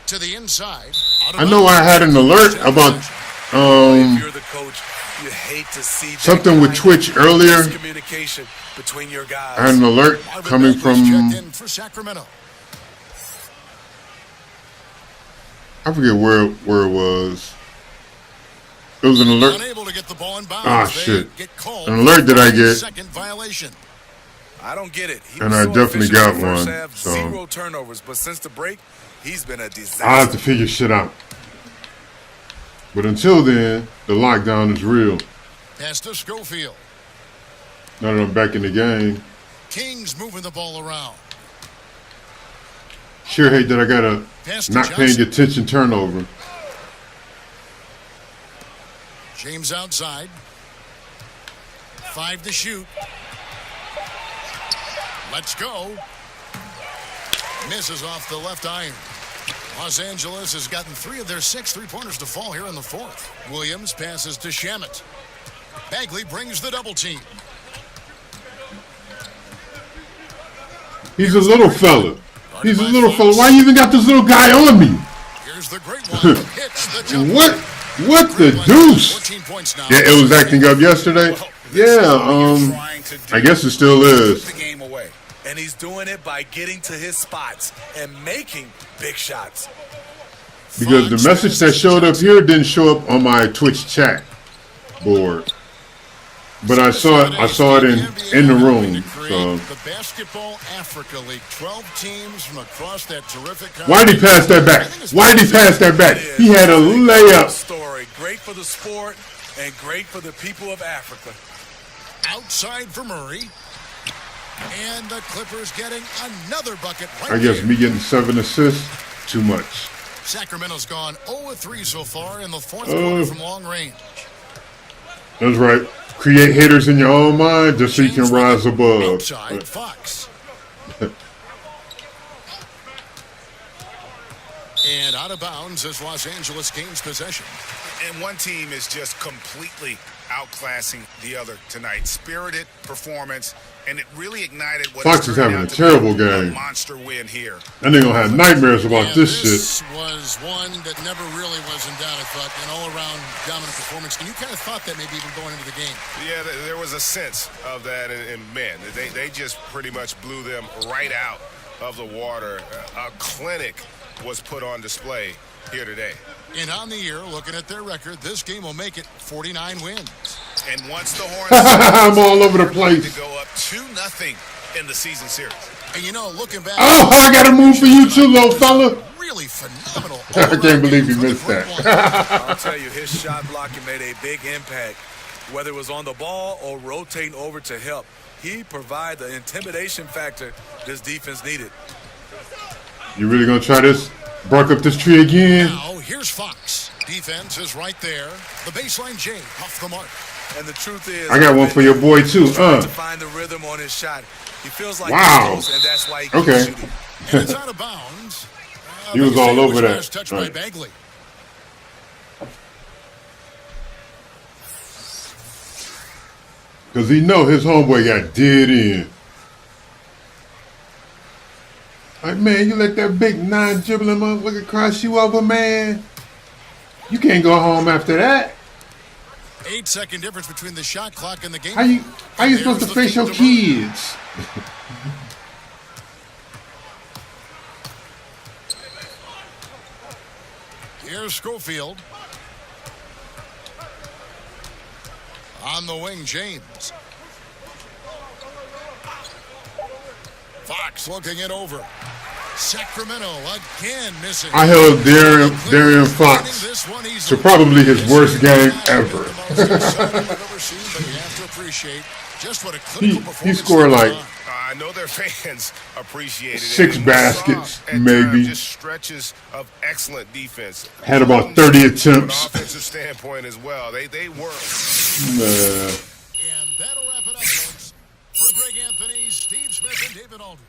S2: to the inside.
S1: I know I had an alert about
S5: If you're the coach, you hate to see that
S1: something with
S5: kind
S1: Twitch
S5: of
S1: earlier.
S5: miscommunication between your guys.
S1: I had an alert
S2: Marvin
S1: coming
S2: Bagley's
S1: from,
S2: checked in for Sacramento.
S1: I forget where it was. It was an alert.
S2: Unable to get the ball in bounds.
S1: Ah,
S2: They
S1: shit.
S2: get called
S1: An alert that I get.
S2: Second violation.
S5: I don't get it. He
S1: And
S5: was
S1: I
S5: so
S1: definitely
S5: efficient
S1: got
S5: in the first
S1: one,
S5: half,
S1: so-
S5: 0 turnovers, but since the break, he's been a disaster.
S1: I'll have to figure shit out. But until then, the lockdown is real.
S2: Pass to Schofield.
S1: Now that I'm back in the game.
S2: Kings moving the ball around.
S1: Sure hate that I got a
S2: Pass to
S1: not paying
S2: Johnson.
S1: attention turnover.
S2: James outside. 5 to shoot. Let's go. Misses off the left iron. Los Angeles has gotten 3 of their 6 3-pointers to fall here in the 4th. Williams passes to Shamet. Bagley brings the double team.
S1: He's a little fella. He's a little fella. Why you even got this little guy on me?
S2: Here's the great one. Hits the jump.
S1: What the deuce?
S2: 14 points now.
S1: Yeah, it was acting up yesterday. Yeah, I guess it still is.
S5: The game away. And he's doing it by getting to his spots and making big shots.
S1: Because the message that showed up here didn't show up on my Twitch chat board. But I saw it in the room. So
S2: The Basketball Africa League, 12 teams from across that terrific country.
S1: why did he pass that back? Why did he pass that back? He had a layup.
S5: Story. Great for the sport and great for the people of Africa.
S2: Outside for Murray. And the Clippers getting another bucket right
S1: I guess
S2: there.
S1: me getting 7 assists, too much.
S2: Sacramento's gone 0-3 so far in the 4th quarter from long range.
S1: That's right. Create haters in your own mind just so you can
S2: James
S1: rise above.
S2: Outside Fox. And out of bounds as Los Angeles gains possession.
S4: And one team is just completely outclassing the other tonight. Spirited performance, and it really ignited what
S1: Fox is having a
S4: out to
S1: terrible
S4: be a
S1: game.
S4: monster win here.
S1: And they're going to have nightmares about
S2: And
S1: this shit.
S2: This was one that never really was in doubt, I thought. An all-around dominant performance. And you kind of thought that maybe even going into the game.
S4: Yeah, there was a sense of that, and man, they just pretty much blew them right out of the water. A clinic was put on display here today.
S2: And on the year, looking at their record, this game will make it 49 wins.
S4: And once the Horns
S1: I'm all over the place.
S4: to go up 2-0 in the season series.
S2: And you know, looking back,
S1: Oh, I got a move for you too, little fella.
S2: really phenomenal.
S1: I can't believe you missed that.
S5: I'll tell you, his shot blocking made a big impact. Whether it was on the ball or rotating over to help, he provided the intimidation factor this defense needed.
S1: You really gonna try this? Bark up this tree again?
S2: Now, here's Fox. Defense is right there. The baseline J off the mark.
S5: And the truth is,
S1: I got one for your boy too.
S5: to find the rhythm on his shot. He feels like
S1: Wow.
S5: he's close, and that's why he keeps
S1: Okay.
S5: shooting.
S2: And it's out of bounds.
S1: He was all over that.
S2: Touched
S1: Right.
S2: by Bagley.
S1: Because he know his homeboy got dead in. Like, man, you let that big non-dribbling motherfucker cross you over, man. You can't go home after that.
S2: 8-second difference between the shot clock and the game.
S1: How you supposed to face your kids?
S2: Here's Schofield. On the wing, James. Fox looking it over. Sacramento again missing.
S1: I held Darian Fox to probably his worst game ever. He scored like
S4: I know their fans appreciated it.
S1: 6 baskets, maybe.
S4: Just stretches of excellent defense.
S1: Had about 30 attempts.
S4: From an offensive standpoint as well. They work.
S2: And that'll wrap it up, folks. For Greg Anthony, Steve Smith, and David Aldridge,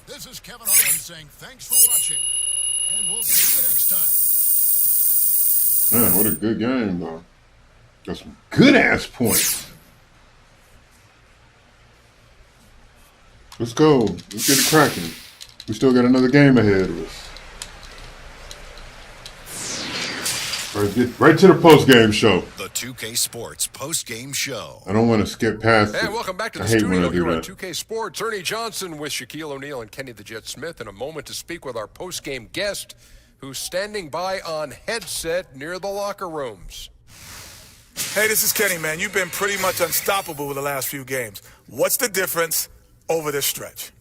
S2: this is Kevin Harlan saying thanks for watching, and we'll see you next time.
S1: Man, what a good game, though. Got some good-ass points. Let's go. Let's get it cracking. We still got another game ahead of us. All right, get right to the post-game show.
S2: The 2K Sports post-game show.
S1: I don't want to skip past it.
S7: And welcome back to the
S1: I hate when
S7: studio
S1: I do
S7: here on
S1: that.
S7: 2K Sports. Ernie Johnson with Shaquille O'Neal and Kenny the Jet Smith in a moment to speak with our post-game guest who's standing by on headset near the locker rooms.
S5: Hey, this is Kenny, man. You've been pretty much unstoppable with the last few games. What's the difference over this stretch?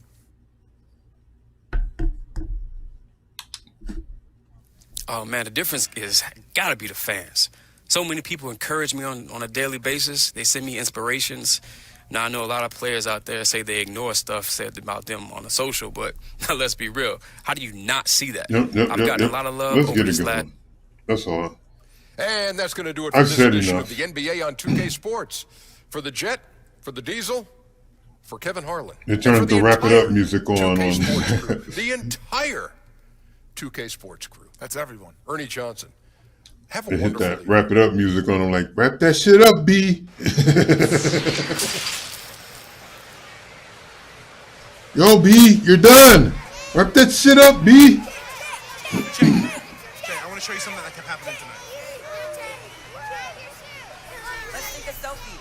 S8: Oh, man, the difference is got to be the fans. So many people encourage me on a daily basis. They send me inspirations. Now, I know a lot of players out there say they ignore stuff said about them on the social, but let's be real. How do you not see that? I've gotten a lot of love
S1: Let's
S8: over
S1: get
S8: this
S1: it
S8: last.
S1: going. That's all.
S7: And that's going to do it for
S1: I've
S7: this
S1: said
S7: edition
S1: enough.
S7: of the NBA on 2K Sports. For the Jet, for the Diesel, for Kevin Harlan.
S1: They
S7: and
S1: turned
S7: for
S1: the Wrap It
S7: entire
S1: Up music on.
S7: 2K Sports crew. The entire 2K Sports crew.
S5: That's everyone.
S7: Ernie Johnson. Have a
S1: They hit
S7: wonderful
S1: that
S7: evening.
S1: Wrap It Up music on. I'm like, wrap that shit up, B. Yo, B, you're done. Wrap that shit up, B.
S9: Jay, I want to show you something that kept happening tonight.
S10: Let's take a selfie.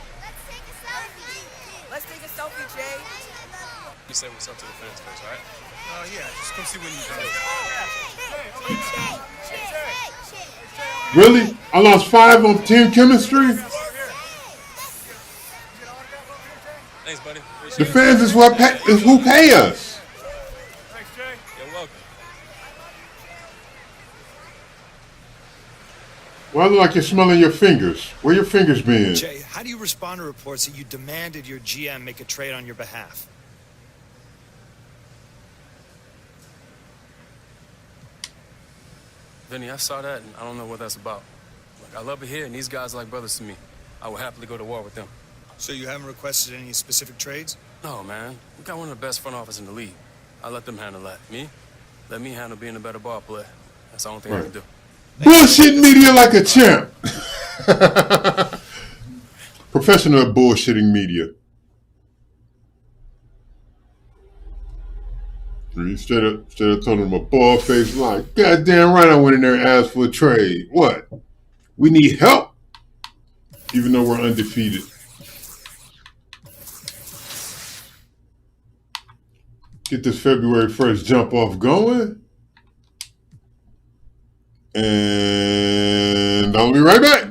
S10: Let's take a selfie, Jay.
S8: You say what's up to the fans first, all right?
S9: Yeah, just come see what you do.
S1: Really? I lost 5 on team chemistry?
S8: Thanks, buddy. Appreciate
S1: The fans is who pay us.
S9: Thanks, Jay.
S8: it. You're welcome.
S1: Well, I look like you're smelling your fingers. Where your fingers been?
S11: Jay, how do you respond to reports that you demanded your GM make a trade on your behalf?
S8: Vinny, I saw that, and I don't know what that's about. Like, I love it here, and these guys are like brothers to me. I would happily go to war with them.
S11: So you haven't requested any specific trades?
S8: No, man. We got one of the best front office in the league. I let them handle that. Let me handle being a better ball player. That's the only thing I can do.
S1: Bullshit media like a champ. Professional at bullshitting media. He straight up told him a bald face lie. Goddamn right I went in there and asked for a trade. What? We need help. Even though we're undefeated. Get this February 1st jump off going. And I'll be right back.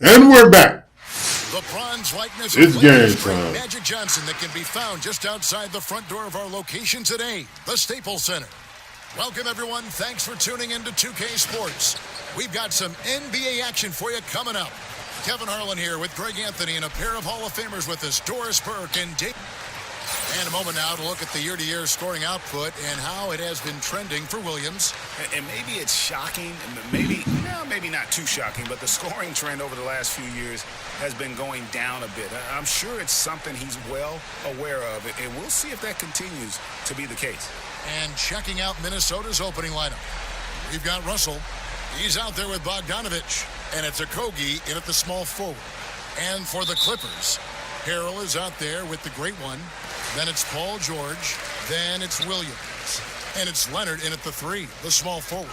S1: And we're back.
S2: The bronze likeness
S1: It's
S2: of
S1: game time.
S2: Magic Johnson that can be found just outside the front door of our location today, the Staples Center. Welcome, everyone. Thanks for tuning in to 2K Sports. We've got some NBA action for you coming up. Kevin Harlan here with Greg Anthony and a pair of Hall of Famers with us, Doris Burke and Dave. And a moment now to look at the year-to-year scoring output and how it has been trending for Williams.
S4: And maybe it's shocking, maybe not too shocking, but the scoring trend over the last few years has been going down a bit. I'm sure it's something he's well aware of, and we'll see if that continues to be the case.
S2: And checking out Minnesota's opening lineup, we've got Russell. He's out there with Bogdanovich, and it's Okogie in at the small forward. And for the Clippers, Harrell is out there with the great one. Then it's Paul George. Then it's Williams. And it's Leonard in at the 3, the small forward.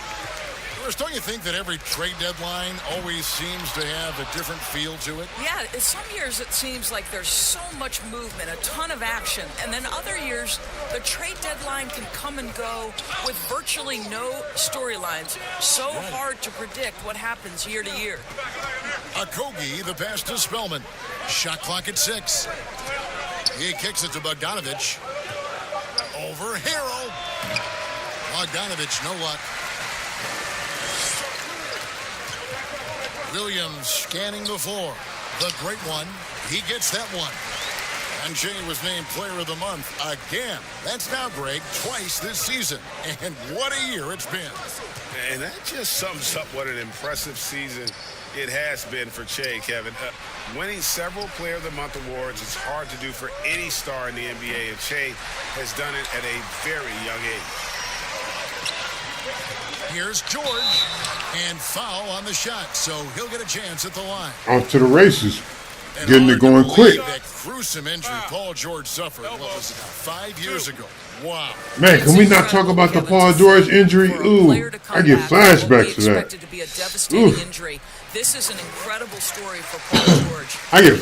S2: Doris, don't you think that every trade deadline always seems to have a different feel to it?
S12: Yeah, some years it seems like there's so much movement, a ton of action. And then other years, the trade deadline can come and go with virtually no storylines. So hard to predict what happens year to year.
S2: Okogie, the pass to Spellman. Shot clock at 6. He kicks it to Bogdanovich. Over Harrell. Bogdanovich, no luck. Williams scanning the floor. The great one. He gets that one. And Jay was named Player of the Month again. That's now, Greg, twice this season. And what a year it's been.
S4: And that just sums up what an impressive season it has been for Che, Kevin. Winning several Player of the Month awards is hard to do for any star in the NBA, and Che has done it at a very young age.
S2: Here's George, and foul on the shot, so he'll get a chance at the line.
S1: Off to the races. Getting it going quick.
S2: That gruesome injury Paul George suffered, what was it, 5 years ago? Wow.
S1: Man, can we not talk about the Paul George injury? Ooh, I get flashbacks to that.
S12: To be a devastating injury. This is an incredible story for Paul George.
S1: I get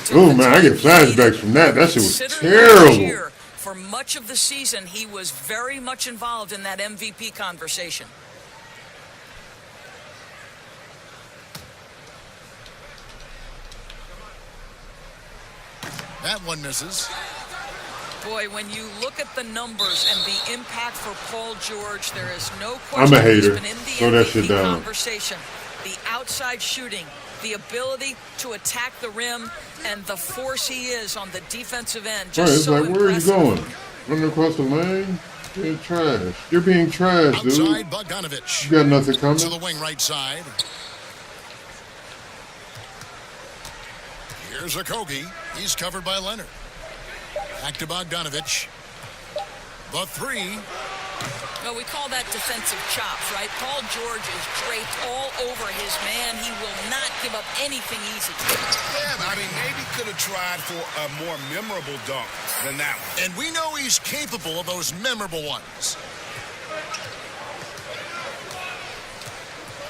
S1: flashbacks from that. That shit was terrible.
S12: For much of the season, he was very much involved in that MVP conversation.
S2: That one misses.
S12: Boy, when you look at the numbers and the impact for Paul George, there is no question.
S1: I'm a hater.
S12: He's been in the
S1: Throw that shit
S12: MVP
S1: down.
S12: conversation. The outside shooting, the ability to attack the rim, and the force he is on the defensive end. Just
S1: It's
S12: so
S1: like, where are you
S12: impressive.
S1: going? Running across the lane? Being trash. You're being trash, dude.
S2: Outside Bogdanovich.
S1: You got nothing coming.
S2: To the wing right side. Here's Okogie. He's covered by Leonard. Back to Bogdanovich. The 3.
S12: Well, we call that defensive chops, right? Paul George is draped all over his man. He will not give up anything easy.
S4: Yeah, I mean, maybe could have tried for a more memorable dunk than that one.
S2: And we know he's capable of those memorable ones.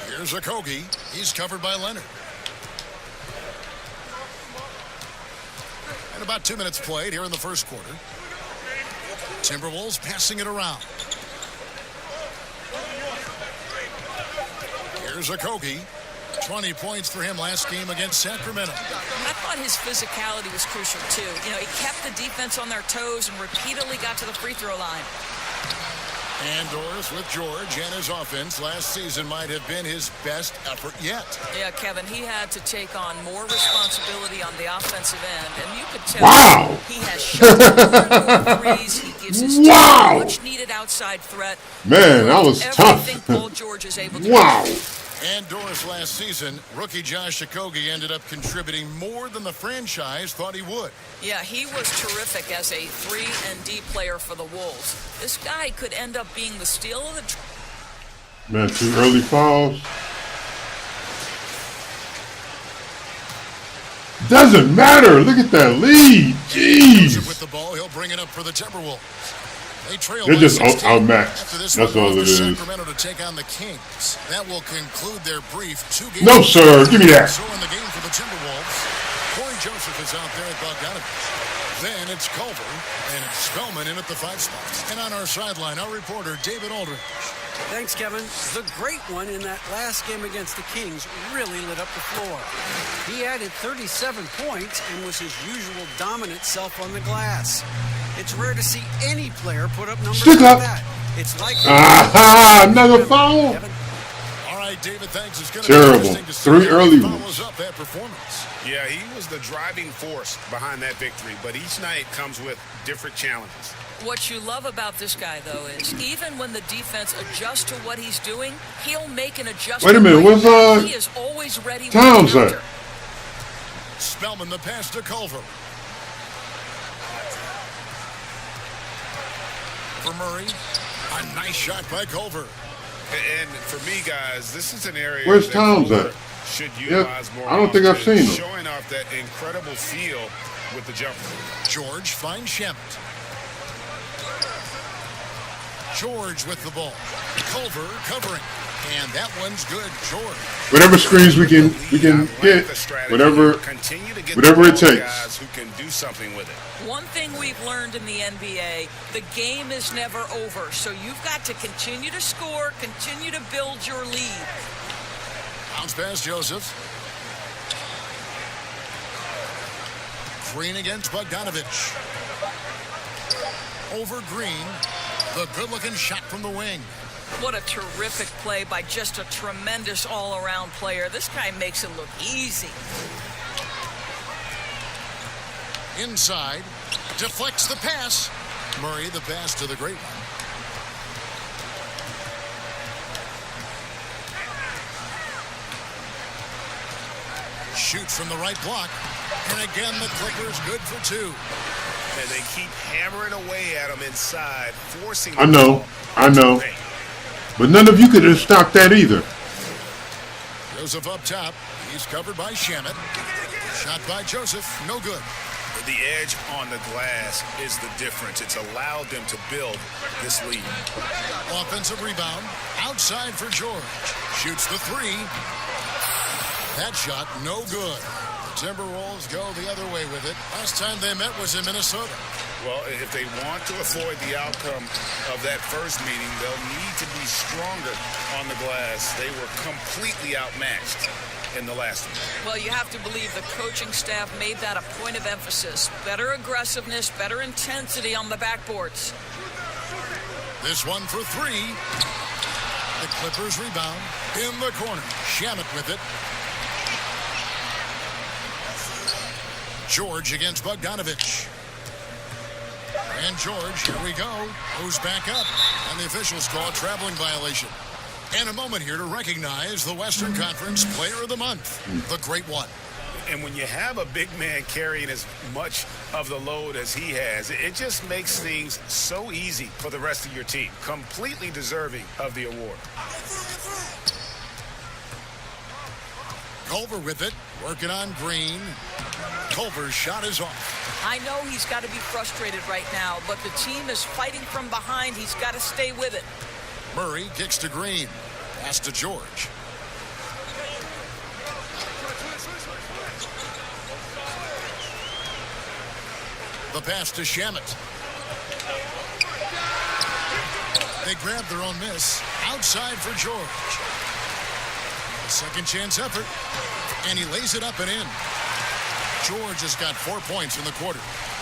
S2: Here's Okogie. He's covered by Leonard. And about 2 minutes played here in the first quarter. Timberwolves passing it around. Here's Okogie. 20 points for him last game against Sacramento.
S12: I thought his physicality was crucial, too. You know, he kept the defense on their toes and repeatedly got to the free throw line.
S2: And Doris with George and his offense last season might have been his best effort yet.
S12: Yeah, Kevin, he had to take on more responsibility on the offensive end, and you could tell he has shot more threes. He gives his team much needed outside threat.
S1: Man, that was tough.
S12: Everything Paul George is able to
S1: Wow.
S12: do.
S2: And Doris, last season, rookie Josh Okogie ended up contributing more than the franchise thought he would.
S12: Yeah, he was terrific as a 3-and-D player for the Wolves. This guy could end up being the steal of the...
S1: Man, 2 early fouls. Doesn't matter. Look at that lead. Jeez.
S2: With the ball, he'll bring it up for the Timberwolves.
S1: They're just outmatched. That's all it is.
S2: Sacramento to take on the Kings. That will conclude their brief 2-game.
S1: No, sir. Give me that.
S2: So in the game for the Timberwolves, Corey Joseph is out there at Bogdanovich. Then it's Culver, and it's Spellman in at the 5 spot. And on our sideline, our reporter, David Aldridge.
S3: Thanks, Kevin. The great one in that last game against the Kings really lit up the floor. He added 37 points and was his usual dominant self on the glass. It's rare to see any player put up numbers like that. It's like
S1: another foul.
S2: All right, David, thanks. It's
S1: terrible. 3 early ones.
S2: Up that performance.
S4: Yeah, he was the driving force behind that victory, but each night comes with different challenges.
S12: What you love about this guy, though, is even when the defense adjusts to what he's doing, he'll make an adjustment.
S1: Wait a minute, what's
S12: he is always ready.
S1: Towns at?
S2: Spellman the pass to Culver. For Murray, a nice shot by Culver.
S4: And for me, guys, this is an area
S1: where's
S4: that
S1: Towns
S4: Culver
S1: at?
S4: Should utilize more.
S1: I don't think I've seen him.
S4: Showing off that incredible feel with the jumper.
S2: George finds Shemet. George with the ball. Culver covering. And that one's good, George.
S1: Whatever screens we can get, whatever it takes.
S4: Guys who can do something with it.
S12: One thing we've learned in the NBA, the game is never over. So you've got to continue to score, continue to build your lead.
S2: Bounce pass, Joseph. Green against Bogdanovich. Over Green. The good-looking shot from the wing.
S12: What a terrific play by just a tremendous all-around player. This guy makes it look easy.
S2: Inside. Deflects the pass. Murray the pass to the great one. Shoots from the right block. And again, the Clippers good for 2.
S4: And they keep hammering away at him inside, forcing
S1: I know. But none of you could have stopped that either.
S2: Joseph up top. He's covered by Shemet. Shot by Joseph. No good.
S4: The edge on the glass is the difference. It's allowed them to build this lead.
S2: Offensive rebound. Outside for George. Shoots the 3. That shot no good. The Timberwolves go the other way with it. Last time they met was in Minnesota.
S4: Well, if they want to avoid the outcome of that first meeting, they'll need to be stronger on the glass. They were completely outmatched in the last one.
S12: Well, you have to believe the coaching staff made that a point of emphasis. Better aggressiveness, better intensity on the backboards.
S2: This one for 3. The Clippers rebound in the corner. Shemet with it. George against Bogdanovich. And George, here we go, goes back up. And the officials call a traveling violation. And a moment here to recognize the Western Conference Player of the Month, the Great One.
S4: And when you have a big man carrying as much of the load as he has, it just makes things so easy for the rest of your team. Completely deserving of the award.
S2: Culver with it, working on Green. Culver's shot is off.
S12: I know he's got to be frustrated right now, but the team is fighting from behind. He's got to stay with it.
S2: Murray kicks to Green. Pass to George. The pass to Shemet. They grab their own miss. Outside for George. A second chance effort. And he lays it up and in. George has got 4 points in the quarter.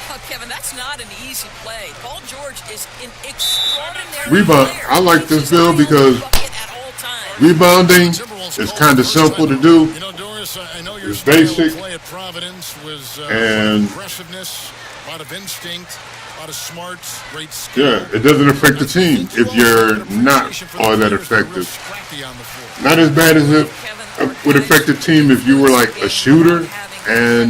S12: Oh, Kevin, that's not an easy play. Paul George is an extraordinary
S1: rebound.
S12: player.
S1: I like this bill because rebounding is kind of simple to do.
S2: You know, Doris, I know your
S1: it's basic.
S2: Play at Providence was
S1: and
S2: aggressiveness, a lot of instinct. A lot of smarts, great skill.
S1: Yeah, it doesn't affect the team if you're not all that effective. Not as bad as it would affect the team if you were like a shooter and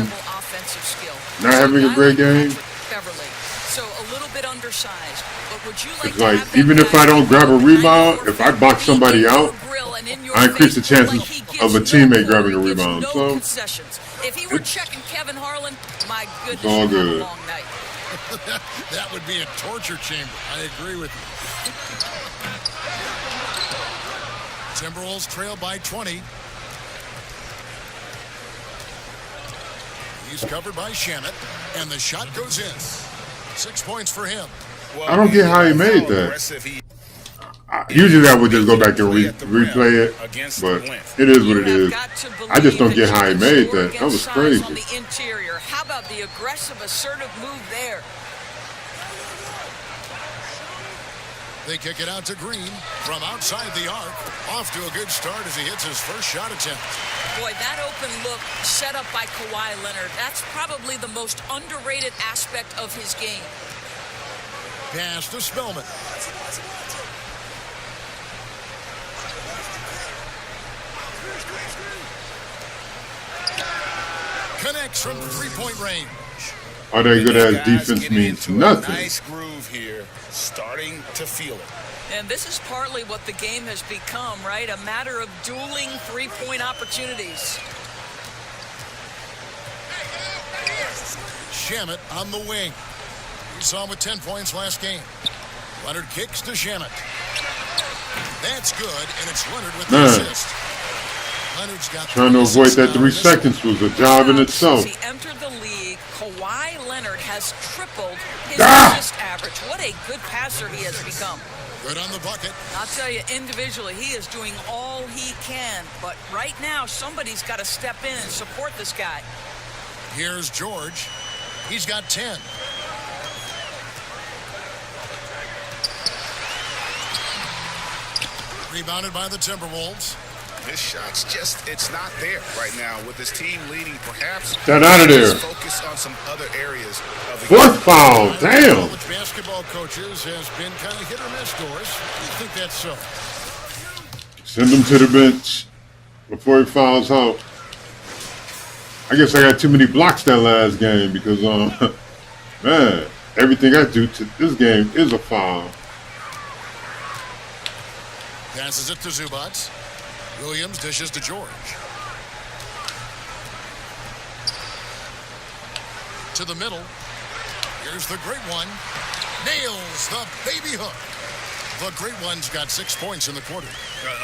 S1: not having a great game.
S12: So a little bit undersized, but would you
S1: It's like, even if I don't grab a rebound, if I box somebody out, I increase the chances of a teammate grabbing a rebound. So
S12: if he were checking Kevin Harlan, my goodness,
S1: it's all good.
S12: long night.
S2: That would be a torture chamber. I agree with you. Timberwolves trail by 20. He's covered by Shannon, and the shot goes in. 6 points for him.
S1: I don't get how he made that. Usually I would just go back and replay it, but it is what it is. I just don't get how he made that. That was crazy.
S12: On the interior. How about the aggressive, assertive move there?
S2: They kick it out to Green from outside the arc. Off to a good start as he hits his first shot attempt.
S12: Boy, that open look set up by Kawhi Leonard, that's probably the most underrated aspect of his game.
S2: Pass to Spellman. Connects from three-point range.
S1: All that good ass defense means nothing.
S4: Nice groove here, starting to feel it.
S12: And this is partly what the game has become, right? A matter of dueling three-point opportunities.
S2: Shamet on the wing. We saw him with 10 points last game. Leonard kicks to Shamet. That's good, and it's Leonard with the assist. Leonard's got
S1: trying to avoid that 3 seconds was a job in itself.
S12: He entered the league. Kawhi Leonard has tripled his assist average. What a good passer he has become.
S2: Good on the bucket.
S12: I'll tell you, individually, he is doing all he can. But right now, somebody's got to step in and support this guy.
S2: Here's George. He's got 10. Rebounded by the Timberwolves.
S4: This shot's just, it's not there right now with this team leading, perhaps.
S1: Get out of there.
S4: Focus on some other areas of the
S1: Fourth foul, damn.
S2: College basketball coaches has been kind of hit or miss, Doris. Do you think that's so?
S1: Send him to the bench before he fouls out. I guess I got too many blocks that last game because, man, everything I do to this game is a foul.
S2: Passes it to Zubac. Williams dishes to George. To the middle. Here's the great one. Nails the baby hook. The great one's got 6 points in the quarter.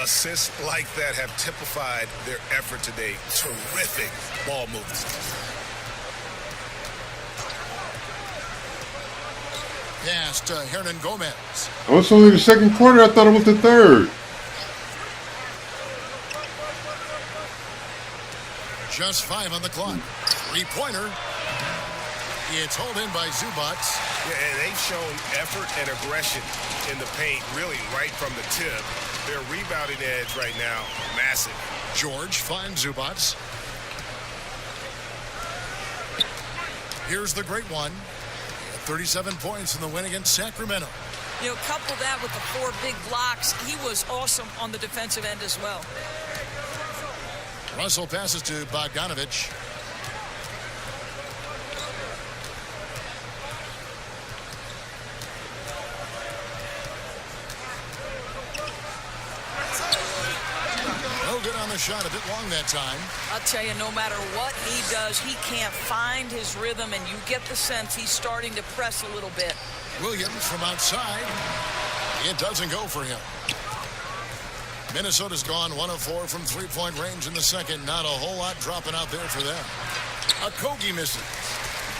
S4: Assists like that have typified their effort today. Terrific ball movement.
S2: Pass to Hernan Gomez.
S1: Oh, it's only the second quarter. I thought it was the third.
S2: Just 5 on the clock. Three-pointer. It's hauled in by Zubac.
S4: Yeah, and they've shown effort and aggression in the paint, really right from the tip. Their rebounding edge right now, massive.
S2: George finds Zubac. Here's the great one. 37 points in the win against Sacramento.
S12: You know, couple that with the 4 big blocks, he was awesome on the defensive end as well.
S2: Russell passes to Bogdanovich. No good on the shot, a bit long that time.
S12: I'll tell you, no matter what he does, he can't find his rhythm, and you get the sense he's starting to press a little bit.
S2: Williams from outside. It doesn't go for him. Minnesota's gone 1 of 4 from three-point range in the second. Not a whole lot dropping out there for them. Okogie misses.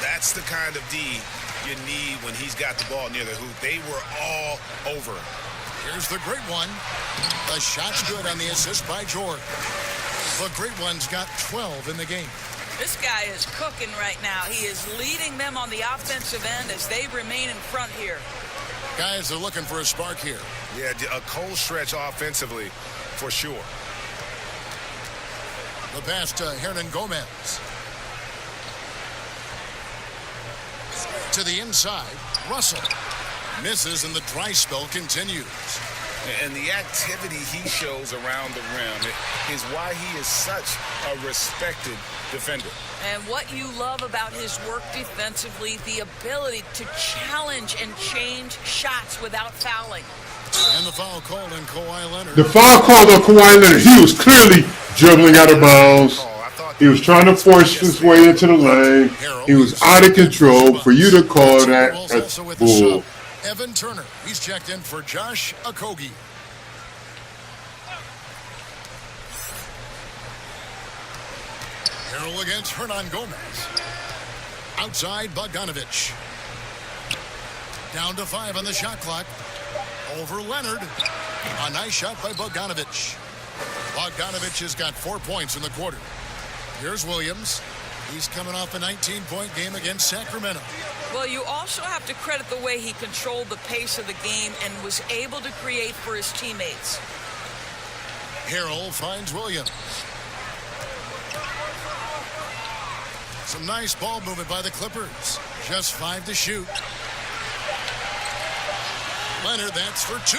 S4: That's the kind of D you need when he's got the ball near the hoop. They were all over him.
S2: Here's the great one. The shot's good on the assist by George. The great one's got 12 in the game.
S12: This guy is cooking right now. He is leading them on the offensive end as they remain in front here.
S2: Guys are looking for a spark here.
S4: Yeah, a cold stretch offensively, for sure.
S2: The pass to Hernan Gomez. To the inside, Russell. Misses and the dry spell continues.
S4: And the activity he shows around the rim is why he is such a respected defender.
S12: And what you love about his work defensively, the ability to challenge and change shots without fouling.
S2: And the foul called on Kawhi Leonard.
S1: The foul called on Kawhi Leonard. He was clearly dribbling out of bounds. He was trying to force his way into the lane. He was out of control. For you to call that, that's bull.
S2: Evan Turner, he's checked in for Josh Okogie. Harrell against Hernan Gomez. Outside Bogdanovich. Down to 5 on the shot clock. Over Leonard. A nice shot by Bogdanovich. Bogdanovich has got 4 points in the quarter. Here's Williams. He's coming off a 19-point game against Sacramento.
S12: Well, you also have to credit the way he controlled the pace of the game and was able to create for his teammates.
S2: Harrell finds Williams. Some nice ball movement by the Clippers. Just 5 to shoot. Leonard, that's for 2.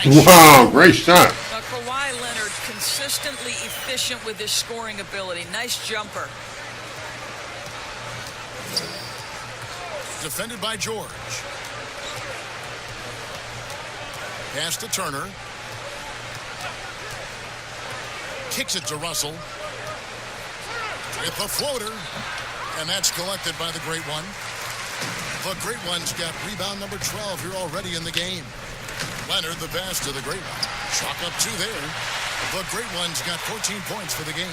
S2: Nice
S1: wow, great shot.
S12: Now, Kawhi Leonard consistently efficient with his scoring ability. Nice jumper.
S2: Defended by George. Pass to Turner. Kicks it to Russell. With the floater. And that's collected by the Great One. The Great One's got rebound number 12 here already in the game. Leonard, the pass to the Great One. Chalk up 2 there. The Great One's got 14 points for the game.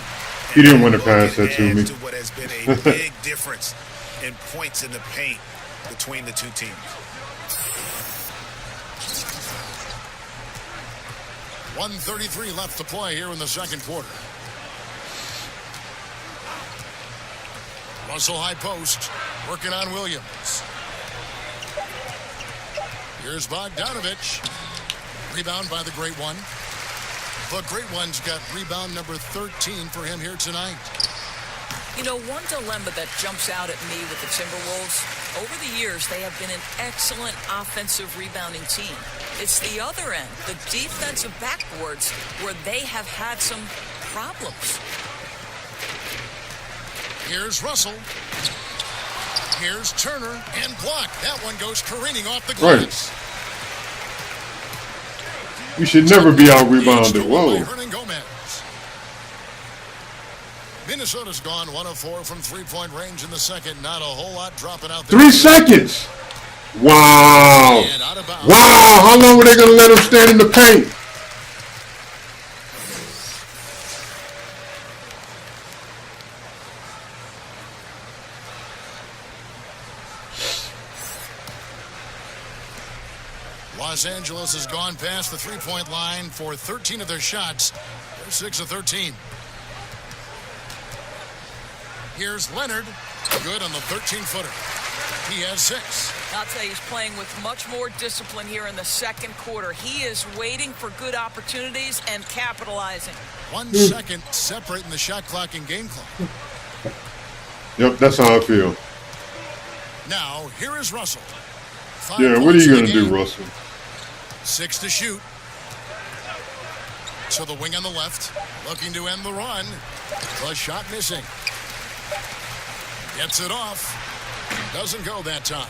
S1: He didn't want to pass that to me.
S4: To what has been a big difference in points in the paint between the two teams.
S2: 1:33 left to play here in the second quarter. Russell high post, working on Williams. Here's Bogdanovich. Rebound by the Great One. The Great One's got rebound number 13 for him here tonight.
S12: You know, one dilemma that jumps out at me with the Timberwolves, over the years, they have been an excellent offensive rebounding team. It's the other end, the defensive backboards, where they have had some problems.
S2: Here's Russell. Here's Turner and blocked. That one goes careening off the glass.
S1: Right. We should never be out rebounded. Whoa.
S2: Minnesota's gone 1 of 4 from 3-point range in the second. Not a whole lot dropping out there.
S1: 3 seconds. Wow. Wow. How long were they going to let him stand in the paint?
S2: Los Angeles has gone past the 3-point line for 13 of their shots. They're 6 of 13. Here's Leonard. Good on the 13-footer. He has 6.
S12: I'll tell you, he's playing with much more discipline here in the second quarter. He is waiting for good opportunities and capitalizing.
S2: 1 second separating the shot clock and game clock.
S1: Yep, that's how I feel.
S2: Now, here is Russell. 5
S1: yeah, what are you going to do, Russell?
S2: 6 to shoot. To the wing on the left. Looking to end the run. The shot missing. Gets it off. Doesn't go that time.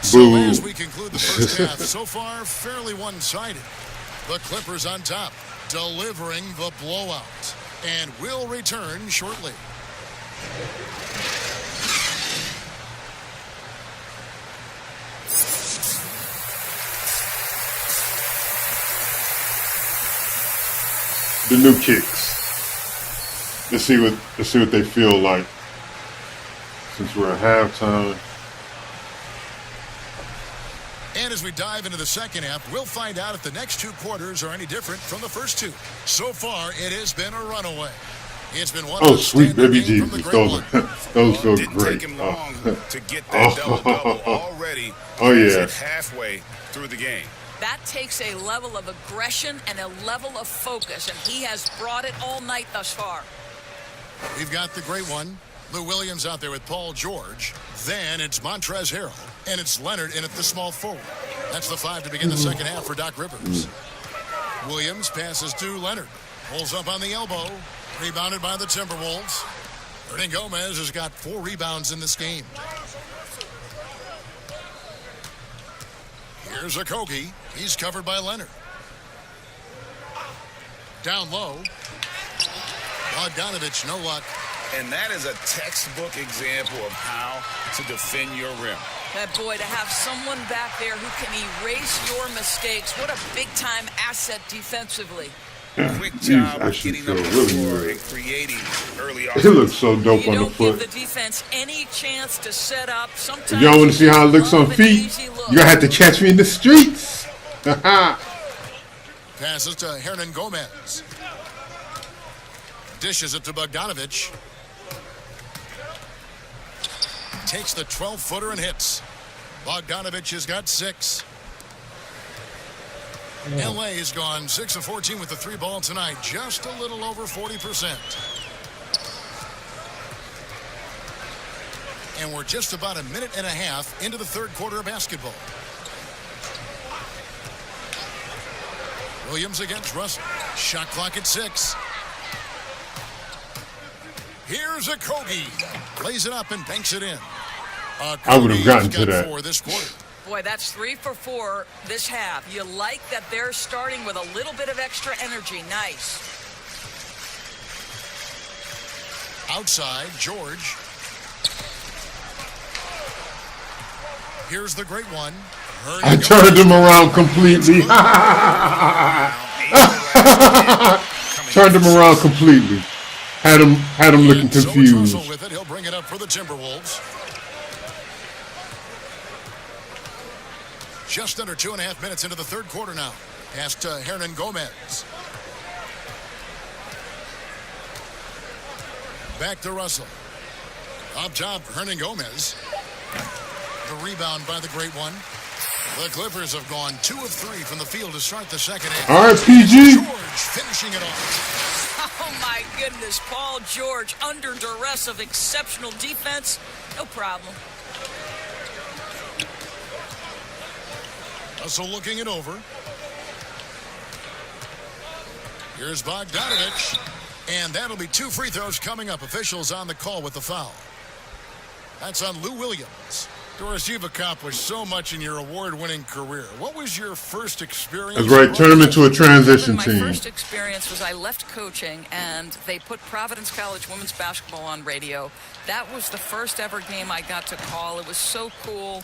S2: So as we conclude the first half, so far fairly one-sided. The Clippers on top, delivering the blowout. And will return shortly.
S1: The new kicks. Let's see what they feel like. Since we're at halftime.
S2: And as we dive into the second half, we'll find out if the next 2 quarters are any different from the first 2. So far, it has been a runaway. It's been one.
S1: Oh, sweet baby Jesus! Those feel
S4: Didn't
S1: great.
S4: take him long to get that double-double already.
S1: Oh yeah.
S4: Halfway through the game.
S12: That takes a level of aggression and a level of focus, and he has brought it all night thus far.
S2: We've got the Great One Lou Williams out there with Paul George. Then it's Montrezl Harrell, and it's Leonard in at the small forward. That's the 5 to begin the second half for Doc Rivers. Williams passes to Leonard. Pulls up on the elbow. Rebounded by the Timberwolves. Hernan Gomez has got 4 rebounds in this game. Here's Okogie. He's covered by Leonard. Down low. Bogdanovich, no luck.
S4: And that is a textbook example of how to defend your rim.
S12: That boy, to have someone back there who can erase your mistakes. What a big-time asset defensively.
S4: Quick job of getting up the floor and creating early offense.
S1: It looks so dope on the foot.
S12: You don't give the defense any chance to set up. Sometimes
S1: if y'all want to see how it looks on feet, you're going to have to catch me in the streets.
S2: Passes to Hernan Gomez. Dishes it to Bogdanovich. Takes the 12-footer and hits. Bogdanovich has got 6. LA has gone 6 of 14 with the 3 ball tonight. Just a little over 40%. And we're just about a minute and a half into the third quarter of basketball. Williams against Russell. Shot clock at 6. Here's Okogie. Plays it up and banks it in.
S1: I would have gotten to that.
S2: For this quarter.
S12: Boy, that's 3 for 4 this half. You like that they're starting with a little bit of extra energy. Nice.
S2: Outside, George. Here's the great one.
S1: I turned him around completely. Turned him around completely. Had him looking confused.
S2: So with it, he'll bring it up for the Timberwolves. Just under 2.5 minutes into the third quarter now. Pass to Hernan Gomez. Back to Russell. Up top, Hernan Gomez. The rebound by the great one. The Clippers have gone 2 of 3 from the field to start the second half.
S1: All right, PG.
S2: George finishing it off.
S12: Oh, my goodness. Paul George under duress of exceptional defense. No problem.
S2: Russell looking it over. Here's Bogdanovich. And that'll be 2 free throws coming up. Officials on the call with the foul. That's on Lou Williams. Doris, you've accomplished so much in your award-winning career. What was your first experience?
S1: That's right. Turn them into a transition team.
S12: My first experience was I left coaching, and they put Providence College women's basketball on radio. That was the first ever game I got to call. It was so cool.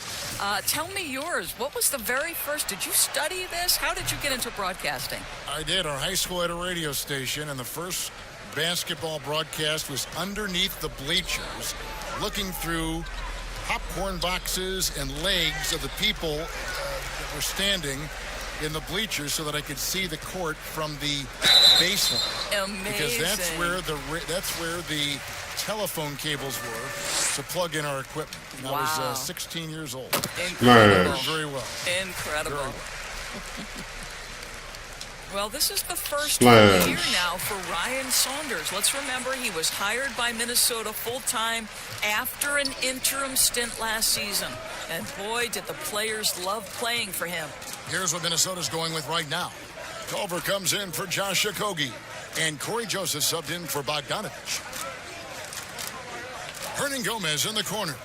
S12: Tell me yours. What was the very first? Did you study this? How did you get into broadcasting?
S2: I did. Our high school had a radio station, and the first basketball broadcast was underneath the bleachers, looking through popcorn boxes and legs of the people that were standing in the bleachers so that I could see the court from the baseline.
S12: Amazing.
S2: Because that's where the telephone cables were to plug in our equipment. And
S12: wow.
S2: I was 16 years old.
S12: Incredible.
S2: Very well.
S12: Incredible.
S2: Very well.
S12: Well, this is the first year now for Ryan Saunders. Let's remember he was hired by Minnesota full-time after an interim stint last season. And boy, did the players love playing for him.
S2: Here's what Minnesota's going with right now. Culver comes in for Josh Okogie. And Corey Joseph subbed in for Bogdanovich. Hernan Gomez in the corner.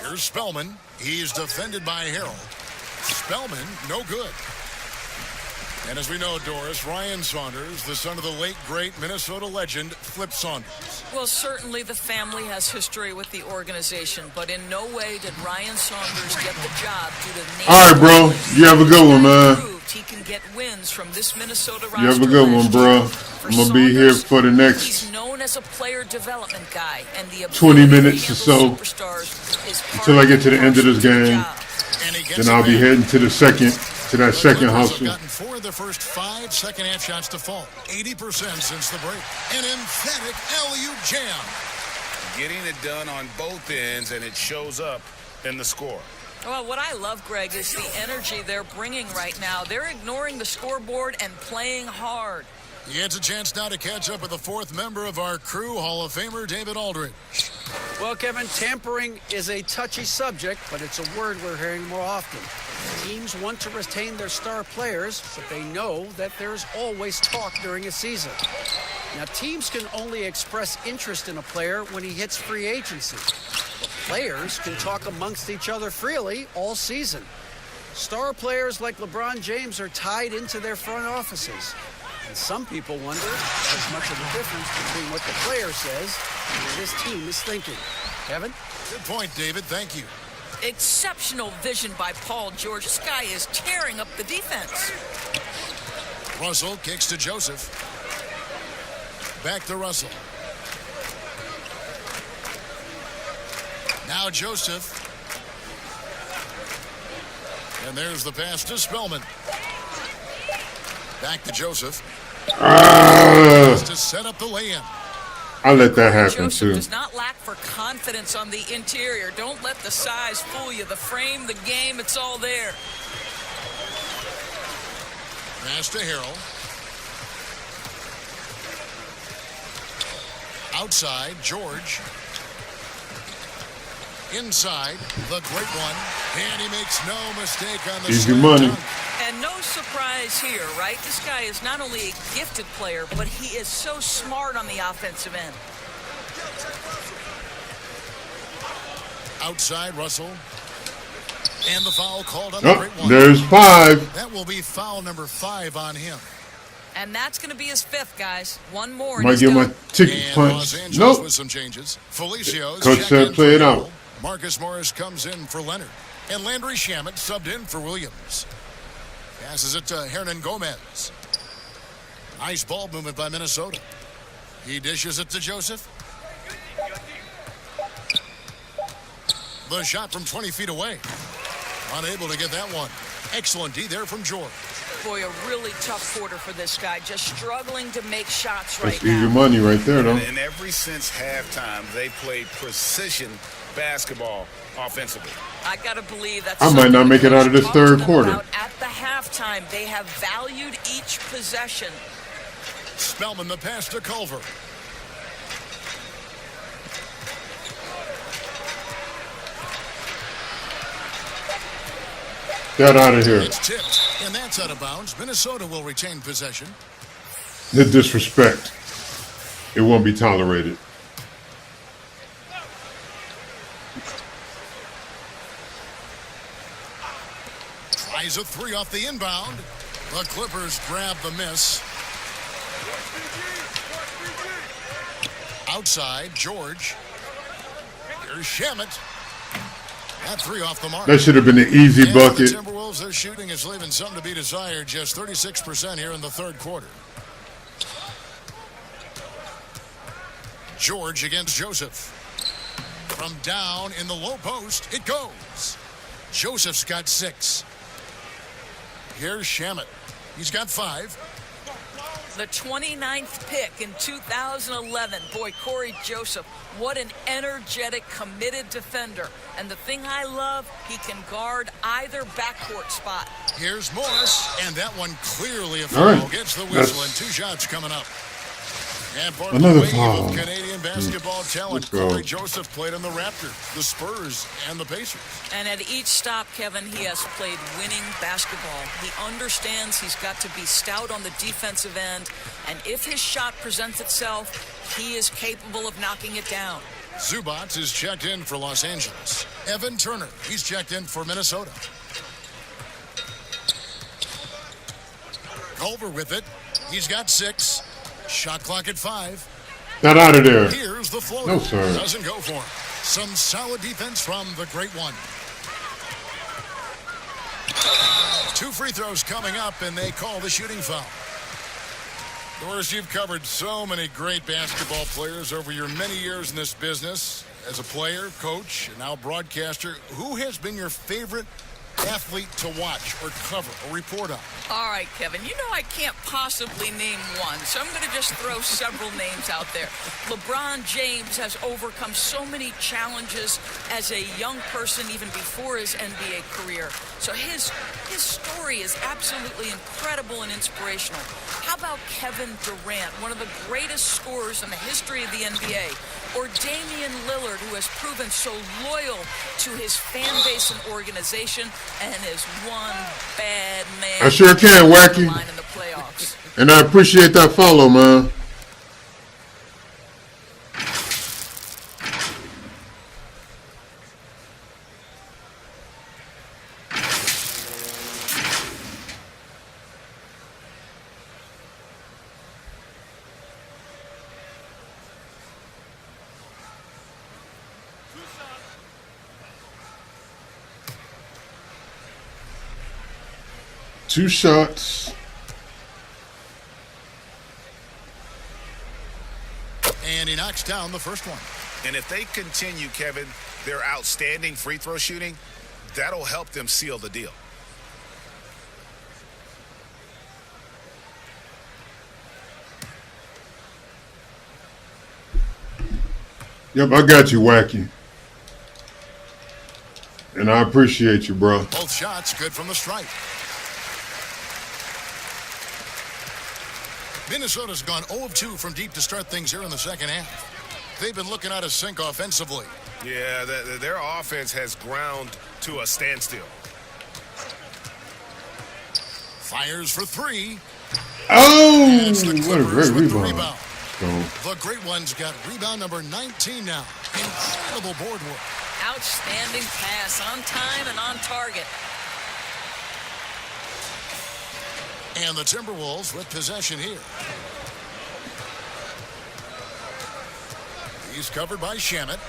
S2: Here's Spellman. He's defended by Harrell. Spellman, no good. And as we know, Doris, Ryan Saunders, the son of the late, great Minnesota legend, Flip Saunders.
S12: Well, certainly the family has history with the organization, but in no way did Ryan Saunders get the job due to the name.
S1: All right, bro. You have a good one, man.
S12: He can get wins from this Minnesota roster.
S1: You have a good one, bro. I'm going to be here for the next
S12: he's known as a player development guy, and the
S1: 20 minutes or so until I get to the end of this game. Then I'll be heading to that second hustle.
S2: Gotten 4 of the first 5 second-half shots to fall. 80% since the break. An emphatic LU jam.
S4: Getting it done on both ends, and it shows up in the score.
S12: Well, what I love, Greg, is the energy they're bringing right now. They're ignoring the scoreboard and playing hard.
S2: He gets a chance now to catch up with the fourth member of our crew, Hall of Famer David Aldridge.
S3: Well, Kevin, tampering is a touchy subject, but it's a word we're hearing more often. Teams want to retain their star players, but they know that there's always talk during a season. Now, teams can only express interest in a player when he hits free agency. But players can talk amongst each other freely all season. Star players like LeBron James are tied into their front offices. And some people wonder as much of the difference between what the player says and what his team is thinking. Kevin?
S2: Good point, David. Thank you.
S12: Exceptional vision by Paul George. This guy is tearing up the defense.
S2: Russell kicks to Joseph. Back to Russell. Now Joseph. And there's the pass to Spellman. Back to Joseph. To set up the lay-in.
S1: I let that happen
S12: Joseph
S1: too.
S12: does not lack for confidence on the interior. Don't let the size fool you. The frame, the game, it's all there.
S2: Pass to Harrell. Outside, George. Inside, the great one. And he makes no mistake on the
S1: Easy
S2: slam
S1: money.
S2: dunk.
S12: And no surprise here, right? This guy is not only a gifted player, but he is so smart on the offensive end.
S2: Outside, Russell. And the foul called on the great
S1: Oh,
S2: one.
S1: there's 5.
S2: That will be foul number 5 on him.
S12: And that's going to be his 5th, guys. One more. and
S1: Might
S12: he's
S1: get my
S12: done.
S1: ticket
S2: And
S1: punched.
S2: Los Angeles
S1: Nope.
S2: with some changes. Felicios
S1: Coach
S2: checked
S1: said
S2: in
S1: play
S2: for
S1: it out.
S2: Harrell. Marcus Morris comes in for Leonard. And Landry Shamet subbed in for Williams. Passes it to Hernan Gomez. Nice ball movement by Minnesota. He dishes it to Joseph. The shot from 20 feet away. Unable to get that one. Excellent D there from George.
S12: Boy, a really tough quarter for this guy. Just struggling to make shots right
S1: That's easy
S12: now.
S1: money right there, though.
S4: And ever since halftime, they played precision basketball offensively.
S12: I got to believe that's
S1: I might not make it out of this
S12: something
S1: third
S12: to them
S1: quarter.
S12: about At the halftime, they have valued each possession.
S2: Spellman the pass to Culver.
S1: Get out of here.
S2: It's tipped, and that's out of bounds. Minnesota will retain possession.
S1: The disrespect. It won't be tolerated.
S2: Tries a 3 off the inbound. The Clippers grab the miss. Outside, George. Here's Shamet. That 3 off the mark.
S1: That should have been an easy
S2: And
S1: bucket.
S2: The Timberwolves, their shooting is leaving something to be desired. Just 36% here in the third quarter. George against Joseph. From down in the low post, it goes. Joseph's got 6. Here's Shamet. He's got 5.
S12: The 29th pick in 2011. Boy, Corey Joseph, what an energetic, committed defender. And the thing I love, he can guard either backcourt spot.
S2: Here's Morris, and that one clearly a
S1: All
S2: foul.
S1: right.
S2: Gets the whistle, and 2 shots coming up. And part of the
S1: Another
S2: wave
S1: foul.
S2: of Canadian basketball talent.
S1: Let's go.
S2: Corey Joseph played on the Raptors, the Spurs, and the Pacers.
S12: And at each stop, Kevin, he has played winning basketball. He understands he's got to be stout on the defensive end. And if his shot presents itself, he is capable of knocking it down.
S2: Zubats is checked in for Los Angeles. Evan Turner, he's checked in for Minnesota. Culver with it. He's got 6. Shot clock at 5.
S1: Not out of there.
S2: Here's the floater.
S1: No, sir.
S2: Doesn't go for him. Some solid defense from the great one. 2 free throws coming up, and they call the shooting foul. Doris, you've covered so many great basketball players over your many years in this business. As a player, coach, and now broadcaster, who has been your favorite athlete to watch or cover or report on?
S12: All right, Kevin, you know I can't possibly name one, so I'm going to just throw several names out there. LeBron James has overcome so many challenges as a young person even before his NBA career. So his story is absolutely incredible and inspirational. How about Kevin Durant, one of the greatest scorers in the history of the NBA? Or Damian Lillard, who has proven so loyal to his fan base and organization and is one bad man.
S1: I sure can, Wacky.
S12: In the playoffs.
S1: And I appreciate that follow, man. Two shots.
S2: And he knocks down the first one.
S4: And if they continue, Kevin, their outstanding free throw shooting, that'll help them seal the deal.
S1: Yep, I got you, Wacky. And I appreciate you, bro.
S2: Both shots good from the stripe. Minnesota's gone 0 of 2 from deep to start things here in the second half. They've been looking out of sync offensively.
S4: Yeah, their offense has ground to a standstill.
S2: Fires for three.
S1: Oh, what a great rebound.
S2: The Great Ones got rebound number 19 now. Incredible board work.
S12: Outstanding pass, on time and on target.
S2: And the Timberwolves with possession here. He's covered by Shamet.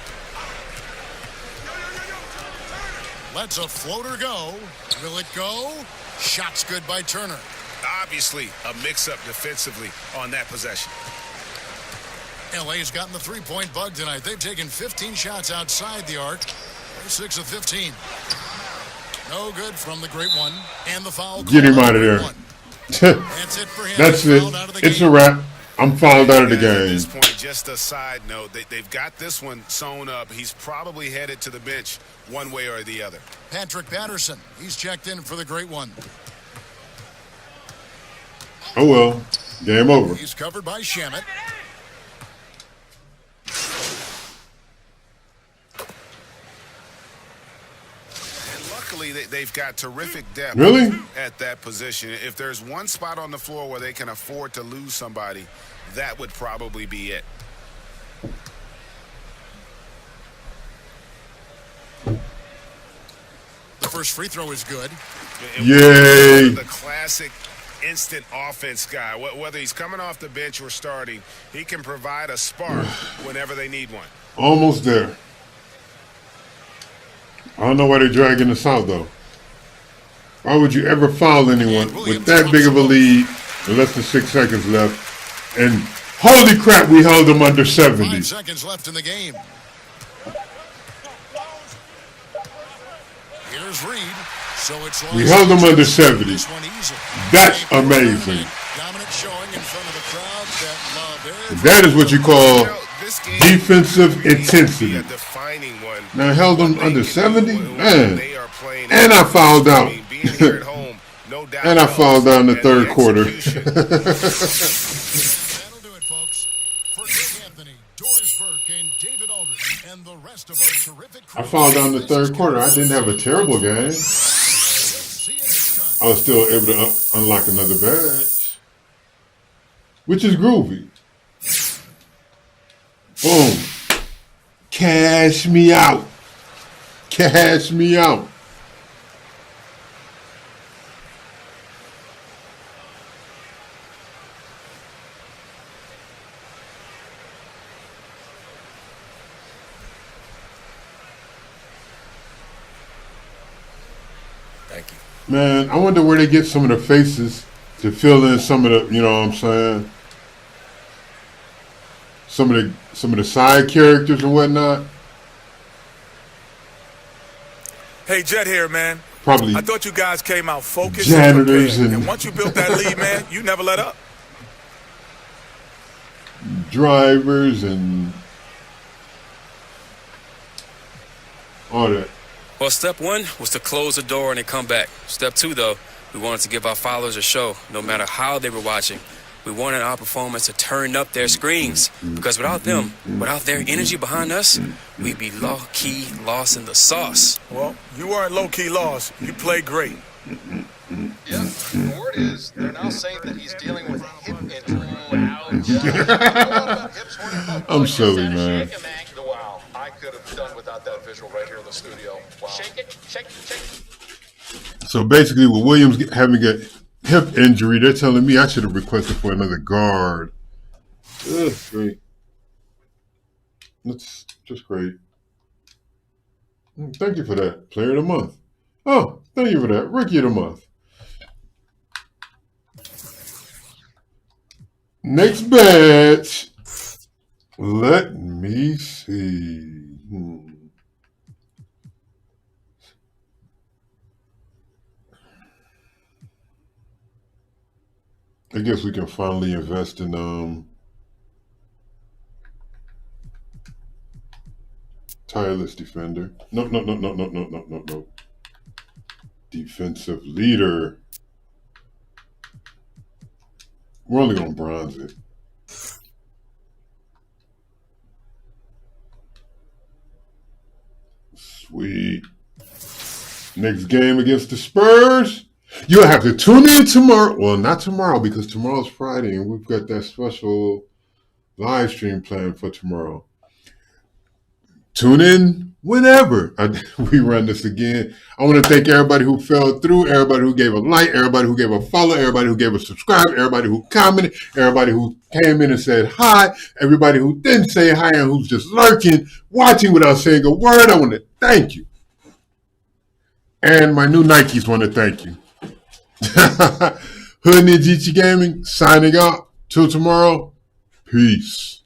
S2: Lets a floater go. Will it go? Shot's good by Turner.
S4: Obviously, a mix-up defensively on that possession.
S2: LA's gotten the three-point bug tonight. They've taken 15 shots outside the arc. They're 6 of 15. No good from the Great One. And the foul.
S1: Get him out of there.
S2: That's it for him.
S1: That's it. It's a wrap. I'm fouled out of the game.
S4: At this point, just a side note, they've got this one sewn up. He's probably headed to the bench one way or the other.
S2: Patrick Patterson, he's checked in for the Great One.
S1: Oh, well. Game over.
S2: He's covered by Shamet.
S4: Luckily, they've got terrific depth at that position. If there's one spot on the floor where they can afford to lose somebody, that would probably be it.
S2: The first free throw is good.
S1: Yay!
S4: The classic instant offense guy. Whether he's coming off the bench or starting, he can provide a spark whenever they need one.
S1: Almost there. I don't know why they're dragging us out, though. Why would you ever foul anyone with that big of a lead with less than 6 seconds left? And holy crap, we held them under 70.
S2: 5 seconds left in the game. Here's Reed. So it's
S1: we held them under 70. That's amazing.
S2: Dominant showing in front of the crowd that love
S1: that is what you call defensive intensity. Now held them under 70? Man. And I fouled out. And I fouled out in the third quarter.
S2: That'll do it, folks. For Greg Anthony, Doris Burke, and David Aldridge, and the rest of our terrific crew.
S1: I fouled out in the third quarter. I didn't have a terrible game. I was still able to unlock another badge, which is groovy. Boom. Cash me out. Cash me out.
S7: Thank you.
S1: Man, I wonder where they get some of the faces to fill in some of the, you know what I'm saying? Some of the side characters and whatnot.
S5: Hey, Jet here, man.
S1: probably
S5: I thought you guys came out focused
S1: janitors
S5: and once you built that lead, man, you never let up.
S1: Drivers and all that.
S8: Well, step one was to close the door and then come back. Step two, though, we wanted to give our followers a show, no matter how they were watching. We wanted our performance to turn up their screens, because without them, without their energy behind us, we'd be low-key lost in the sauce.
S5: Well, you weren't low-key lost. You played great.
S13: Yeah, the word is they're now saying that he's dealing with a hip injury.
S1: I'm silly, man.
S13: Wow, I could have done without that visual right here in the studio. Wow. Shake it, shake it, shake it.
S1: So basically, with Williams having a hip injury, they're telling me I should have requested for another guard. That's great. That's just great. Thank you for that. Player of the month. Oh, thank you for that. Rookie of the month. Next batch. Let me see. I guess we can finally invest in tireless defender. No. Defensive leader. We're only gonna bronze it. Sweet. Next game against the Spurs. You'll have to tune in tomorrow. Well, not tomorrow, because tomorrow's Friday and we've got that special live stream planned for tomorrow. Tune in whenever we run this again. I want to thank everybody who fell through, everybody who gave a like, everybody who gave a follow, everybody who gave a subscribe, everybody who commented, everybody who came in and said hi, everybody who didn't say hi and who's just lurking, watching without saying a word. I want to thank you. And my new Nikes want to thank you. Hood Ninja Gaming signing out. Till tomorrow. Peace.